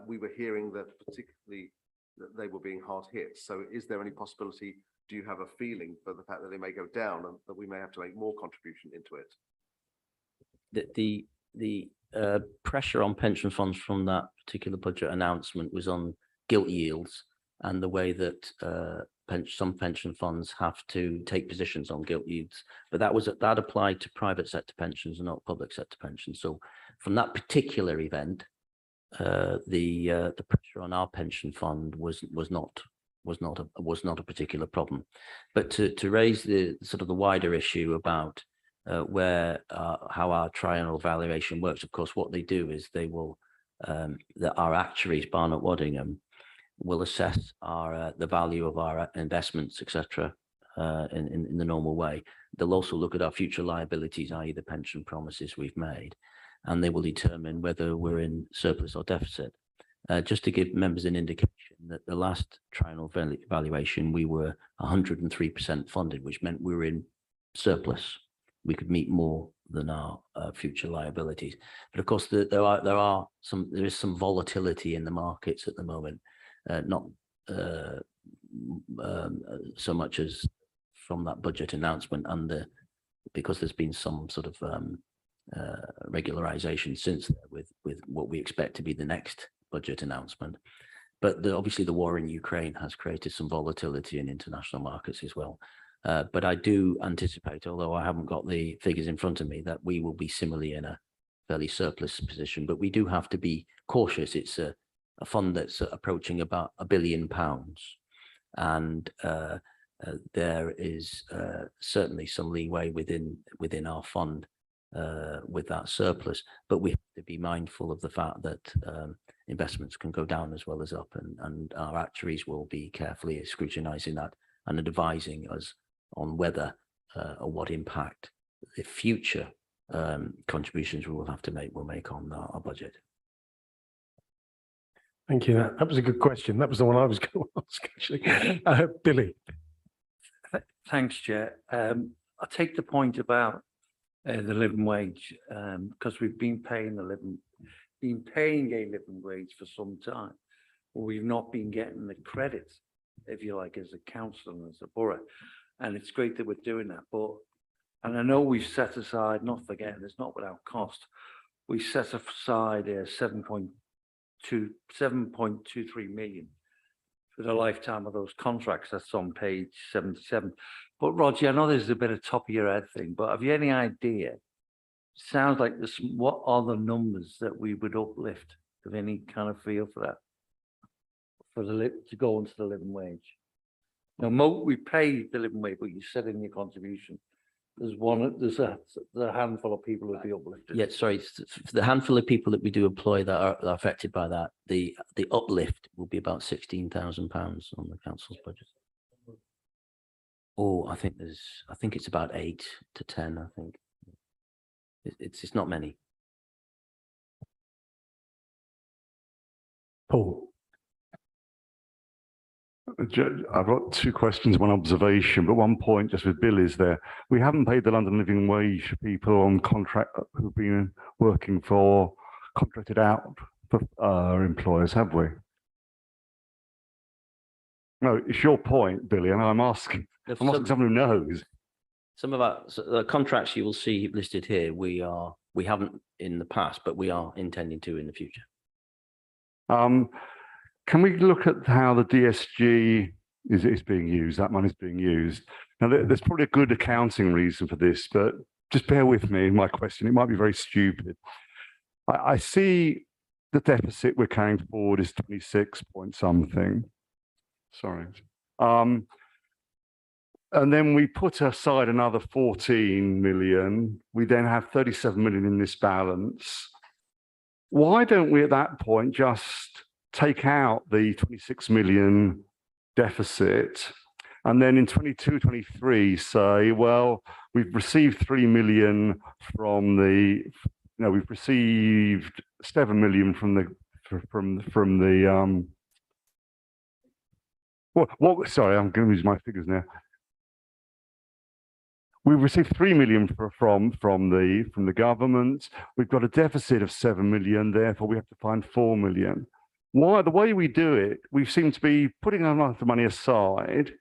we were hearing that particularly that they were being hard hit. So is there any possibility, do you have a feeling for the fact that they may go down and that we may have to make more contribution into it? The pressure on pension funds from that particular budget announcement was on gilt yields and the way that some pension funds have to take positions on gilt yields, but that applied to private sector pensions and not public sector pensions. So from that particular event, the pressure on our pension fund was not a particular problem. But to raise the sort of the wider issue about how our triennial valuation works, of course, what they do is they will that our actuaries, Barnett Waddingham, will assess the value of our investments, etc., in the normal way. They'll also look at our future liabilities, i.e. the pension promises we've made, and they will determine whether we're in surplus or deficit. Just to give members an indication that the last triennial valuation, we were 103% funded, which meant we were in surplus. We could meet more than our future liabilities. But of course, there is some volatility in the markets at the moment, not so much as from that budget announcement, and because there's been some sort of regularization since then with what we expect to be the next budget announcement. But obviously the war in Ukraine has created some volatility in international markets as well. But I do anticipate, although I haven't got the figures in front of me, that we will be similarly in a fairly surplus position. But we do have to be cautious. It's a fund that's approaching about £1 billion, and there is certainly some leeway within our fund with that surplus. But we have to be mindful of the fact that investments can go down as well as up, and our actuaries will be carefully scrutinizing that and advising us on whether or what impact the future contributions we will have to make will make on our budget. Thank you. That was a good question. That was the one I was going to ask, actually. Billy. Thanks, Chair. I take the point about the living wage, because we've been paying a living wage for some time, but we've not been getting the credit, if you like, as a council and as a borough. And it's great that we're doing that, and I know we've set aside, not forgetting, it's not without cost, we set aside 7.23 million for the lifetime of those contracts. That's on page 77. But Roger, I know this is a bit of top of your head thing, but have you any idea? Sounds like this. What are the numbers that we would uplift? Have any kind of feel for that? To go into the living wage. Now, we pay the living wage, but you said in your contribution, there's a handful of people who would be uplifted. Yeah, sorry, for the handful of people that we do employ that are affected by that, the uplift will be about £16,000 on the council's budget. Oh, I think it's about 8 to 10. I think it's not many. Paul. I've got two questions, one observation, but one point just with Bill is there. We haven't paid the London living wage for people on contract who've been working for contracted out for our employers, have we? No, it's your point, Billy, and I'm asking someone who knows. Some of our contracts you will see listed here, we haven't in the past, but we are intending to in the future. Can we look at how the DSG is being used, that money is being used? Now, there's probably a good accounting reason for this, but just bear with me in my question. It might be very stupid. I see the deficit we're carrying forward is 26 point something. Sorry. And then we put aside another 14 million. We then have 37 million in this balance. Why don't we at that point just take out the 26 million deficit and then in 22, 23 say, well, we've received 3 million from the, we've received 7 million from the, sorry, I'm going to use my figures now. We've received 3 million from the government. We've got a deficit of 7 million, therefore we have to find 4 million. Why? The way we do it, we seem to be putting a lot of money aside,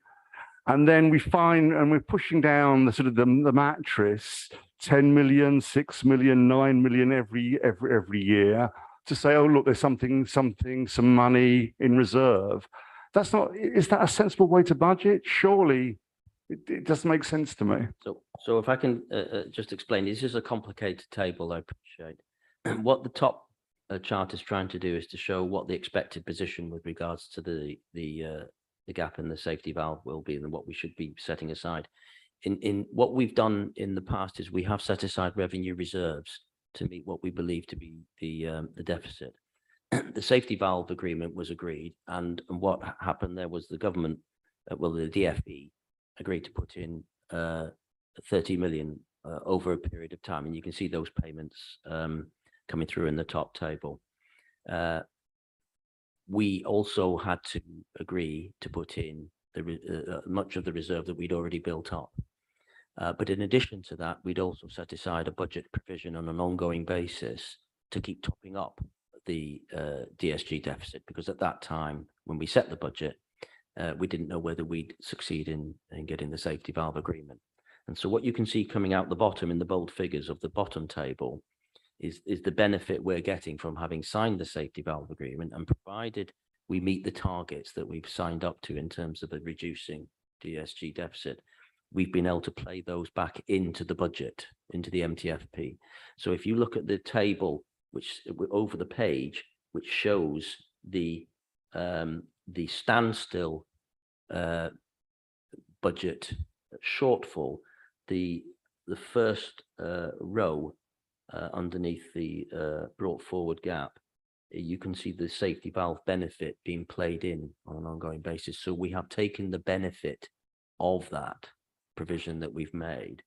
and then we find, and we're pushing down the sort of the mattress, 10 million, 6 million, 9 million every year to say, oh look, there's some money in reserve. That's not. Is that a sensible way to budget? Surely. It doesn't make sense to me. So if I can just explain, this is a complicated table, I appreciate. What the top chart is trying to do is to show what the expected position with regards to the gap in the safety valve will be and what we should be setting aside. In what we've done in the past is we have set aside revenue reserves to meet what we believe to be the deficit. The safety valve agreement was agreed, and what happened there was the government, well, the DFE, agreed to put in 30 million over a period of time, and you can see those payments coming through in the top table. We also had to agree to put in the much of the reserve that we'd already built up. But in addition to that, we'd also set aside a budget provision on an ongoing basis to keep topping up the DSG deficit, because at that time, when we set the budget, we didn't know whether we'd succeed in getting the safety valve agreement. And so what you can see coming out the bottom in the bold figures of the bottom table is the benefit we're getting from having signed the safety valve agreement, and provided we meet the targets that we've signed up to in terms of the reducing DSG deficit, we've been able to play those back into the budget, into the MTFP. So if you look at the table, which over the page, which shows the standstill budget shortfall, the first row underneath the brought forward gap, you can see the safety valve benefit being played in on an ongoing basis. So we have taken the benefit of that provision that we've made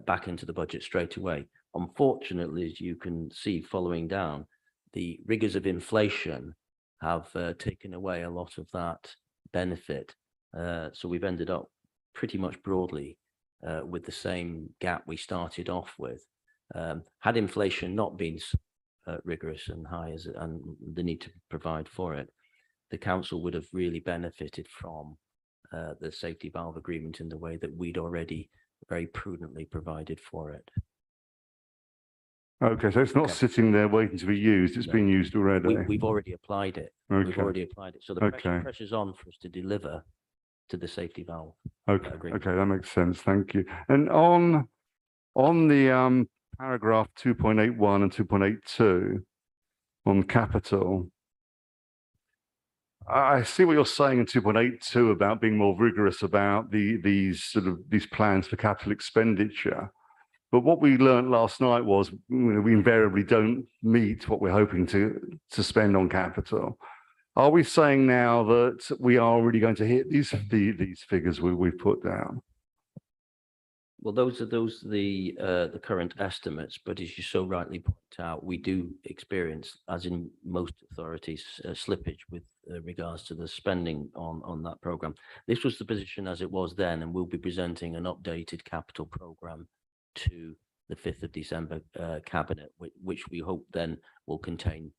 back into the budget straight away. Unfortunately, as you can see following down, the rigors of inflation have taken away a lot of that benefit. So we've ended up pretty much broadly with the same gap we started off with. Had inflation not been rigorous and high as and the need to provide for it, the council would have really benefited from the safety valve agreement in the way that we'd already very prudently provided for it. Okay, so it's not sitting there waiting to be used. It's been used already. We've already applied it. Okay. We've already applied it. So the pressure's on for us to deliver to the safety valve. Okay, okay, that makes sense. Thank you. And on the paragraph 2.81 and 2.82 on capital, I see what you're saying in 2.82 about being more rigorous about these plans for capital expenditure. But what we learned last night was we invariably don't meet what we're hoping to spend on capital. Are we saying now that we are really going to hit these figures we've put down? Well, those are the current estimates, but as you so rightly point out, we do experience, as in most authorities, slippage with regards to the spending on that program. This was the position as it was then, and we'll be presenting an updated capital program to the 5th of December cabinet, which we hope then will contain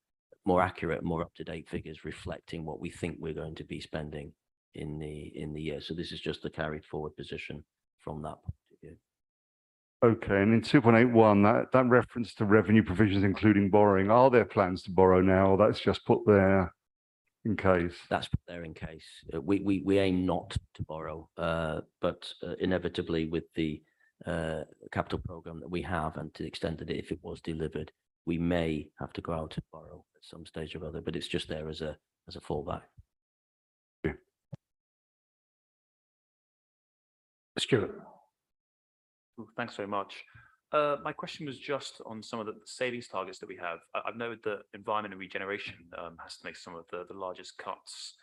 more accurate, more up-to-date figures reflecting what we think we're going to be spending in the year. So this is just the carried forward position from that point of view. Okay, and in 2.81, that reference to revenue provisions including borrowing, are there plans to borrow now, or that's just put there in case? That's put there in case. We aim not to borrow, but inevitably with the capital program that we have, and to the extent that if it was delivered, we may have to go out to borrow at some stage or other, but it's just there as a fallback. Stuart. Cool, thanks very much. My question was just on some of the savings targets that we have. I've noted that environment and regeneration has to make some of the largest cuts.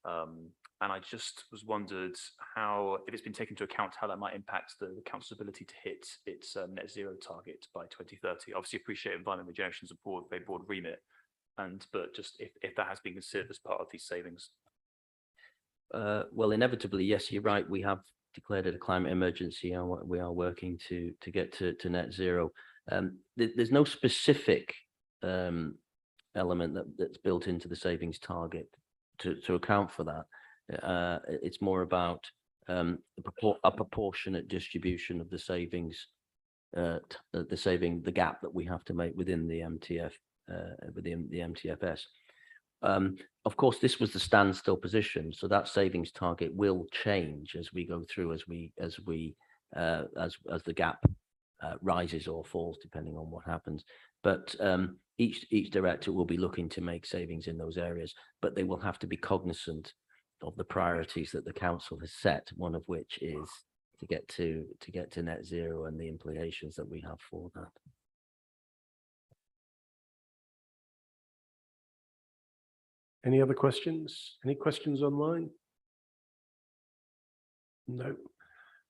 And I just was wondered how, if it's been taken into account, how that might impact the council's ability to hit its net zero target by 2030. Obviously appreciate environment and regeneration is a very broad remit, but just if that has been considered as part of these savings. Well, inevitably, yes, you're right. We have declared it a climate emergency, and we are working to get to net zero. There's no specific element that's built into the savings target to account for that. It's more about a proportionate distribution of the savings, the gap that we have to make within the MTF, within the MTFS. Of course, this was the standstill position, so that savings target will change as we go through, as the gap rises or falls, depending on what happens. But each director will be looking to make savings in those areas, but they will have to be cognizant of the priorities that the council has set. One of which is to get to net zero and the implications that we have for that. Any other questions? Any questions online? No.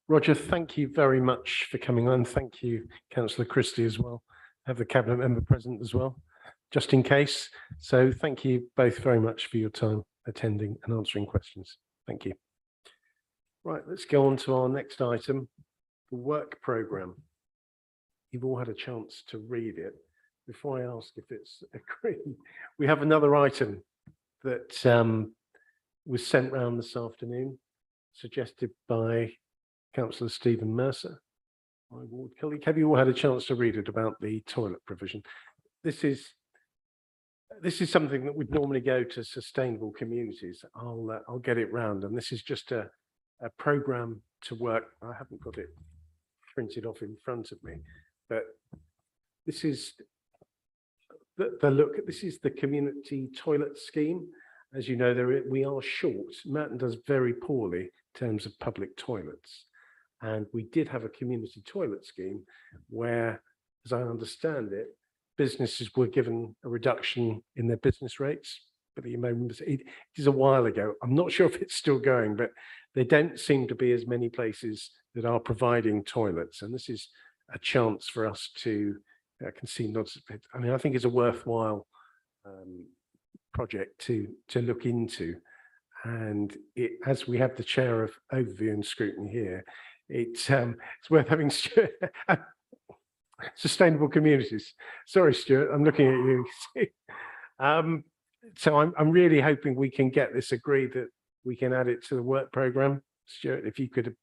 Roger, thank you very much for coming on. Thank you, Councillor Christie, as well. Have the cabinet member present as well, just in case. So thank you both very much for your time attending and answering questions. Thank you. Right, let's go on to our next item, the work programme. You've all had a chance to read it. Before I ask if it's agreed, we have another item that was sent round this afternoon, suggested by Councillor Stephen Mercer, my ward colleague. Have you all had a chance to read it about the toilet provision? This is something that would normally go to sustainable communities. I'll get it round, and this is just a programme to work. I haven't got it printed off in front of me, but this is this is the community toilet scheme. As you know, we are short. Merton does very poorly in terms of public toilets. And we did have a community toilet scheme where, as I understand it, businesses were given a reduction in their business rates. But you may remember, it is a while ago. I'm not sure if it's still going, but there don't seem to be as many places that are providing toilets. And this is a chance for us to, I can see nods. I mean, I think it's a worthwhile project to look into. And as we have the chair of overview and scrutiny here, it's worth having sustainable communities. Sorry, Stuart, I'm looking at you. So I'm really hoping we can get this agreed, that we can add it to the work programme. Stuart, if you could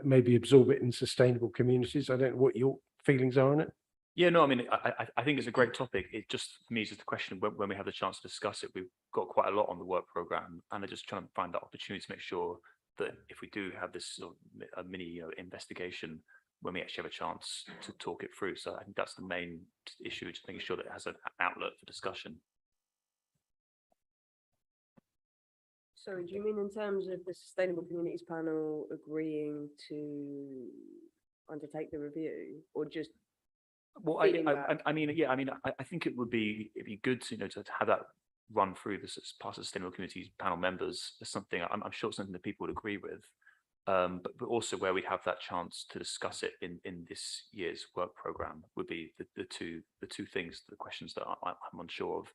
maybe absorb it in sustainable communities. I don't know what your feelings are on it. Yeah, no, I mean, I think it's a great topic. It just, for me, it's just a question when we have the chance to discuss it. We've got quite a lot on the work programme, and I'm just trying to find that opportunity to make sure that if we do have this sort of a mini investigation, when we actually have a chance to talk it through. So I think that's the main issue, just making sure that it has an outlet for discussion. Sorry, do you mean in terms of the Sustainable Communities Panel agreeing to undertake the review, or just? Well, I mean, yeah, I mean, I think it'd be good to to have that run through this as part of Sustainable Communities Panel members as something I'm sure it's something that people would agree with, but also where we'd have that chance to discuss it in this year's work programme would be the two things, the questions that I'm unsure of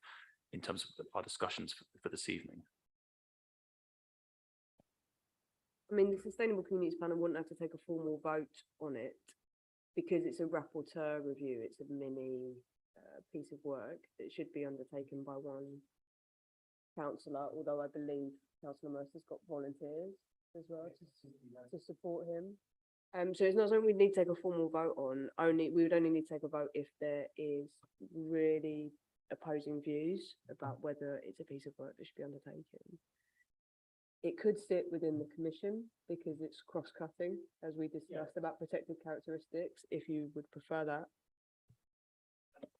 in terms of our discussions for this evening. I mean, the Sustainable Communities Panel wouldn't have to take a formal vote on it because it's a rapporteur review. It's a mini piece of work that should be undertaken by one councillor, although I believe Councillor Mercer's got volunteers as well to support him. So it's not something we need to take a formal vote on. We would only need to take a vote if there is really opposing views about whether it's a piece of work that should be undertaken. It could sit within the commission because it's cross-cutting, as we discussed, about protected characteristics, if you would prefer that.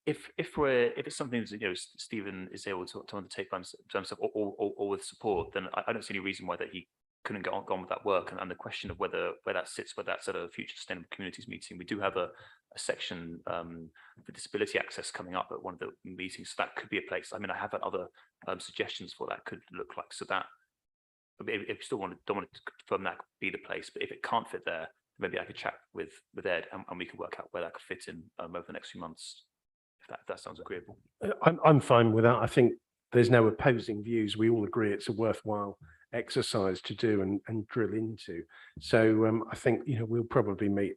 if it's something that, you know, Stephen is able to undertake by himself or with support, then I don't see any reason why that he couldn't get on with that work. And the question of where that sits, whether that's at a future sustainable communities meeting, we do have a section for disability access coming up at one of the meetings, so that could be a place. I mean, I have had other suggestions for that could look like, so that if you still don't want to confirm that could be the place, but if it can't fit there, maybe I could chat with Ed and we could work out where that could fit in over the next few months, if that sounds agreeable. I'm fine with that. I think there's no opposing views. We all agree it's a worthwhile exercise to do and drill into. So I think, you know, we'll probably meet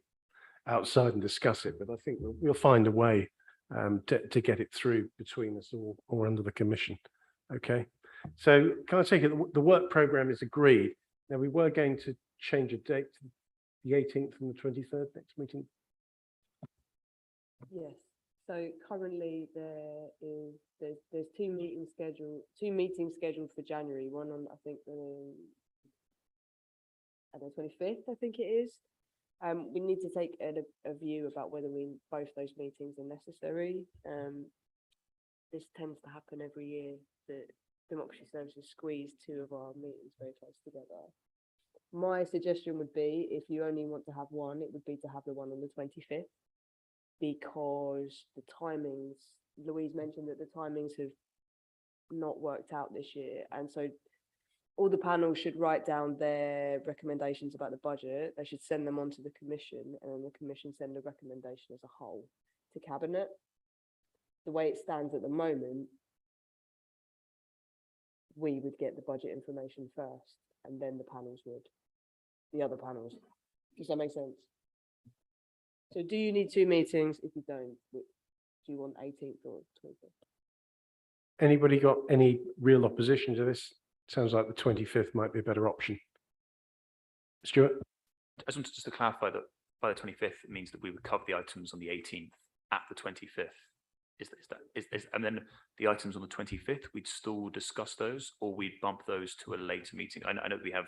outside and discuss it, but I think we'll find a way to get it through between us all or under the commission. Okay. So can I take it the work program is agreed? Now we were going to change a date to the 18th and the 23rd next meeting. Yes. So currently there's two meetings scheduled for January. One on I think the 25th, I think it is. We need to take a view about whether both those meetings are necessary. This tends to happen every year that Democracy Services squeeze two of our meetings very close together. My suggestion would be, if you only want to have one, it would be to have the one on the 25th, because the timings, Louise mentioned that the timings have not worked out this year. And so all the panels should write down their recommendations about the budget. They should send them on to the commission, and then the commission send a recommendation as a whole to cabinet. The way it stands at the moment, we would get the budget information first, and then the panels would, the other panels. Does that make sense? So do you need two meetings? If you don't, do you want 18th or 25th? Anybody got any real opposition to this? Sounds like the 25th might be a better option. Stuart? I just wanted to clarify that by the 25th, it means that we would cover the items on the 18th at the 25th. And then the items on the 25th, we'd still discuss those, or we'd bump those to a later meeting. I know we have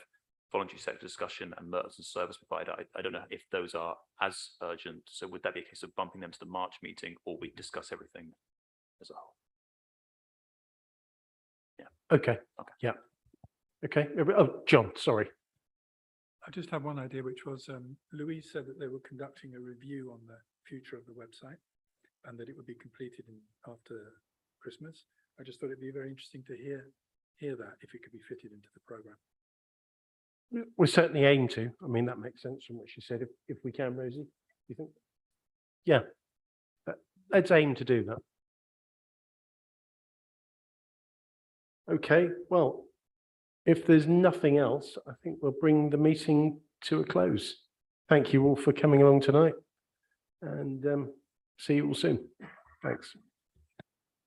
voluntary sector discussion and mergers and service provider. I don't know if those are as urgent. So would that be a case of bumping them to the March meeting, or we discuss everything as a whole? Yeah. Okay. Yeah. Okay. Oh, John, sorry. I just have one idea, which was Louise said that they were conducting a review on the future of the website and that it would be completed after Christmas. I just thought it'd be very interesting to hear that, if it could be fitted into the program. We certainly aim to. I mean, that makes sense from what she said. If we can, Rosie, you think? Yeah. Let's aim to do that. Okay. Well, if there's nothing else, I think we'll bring the meeting to a close. Thank you all for coming along tonight, and see you all soon. Thanks.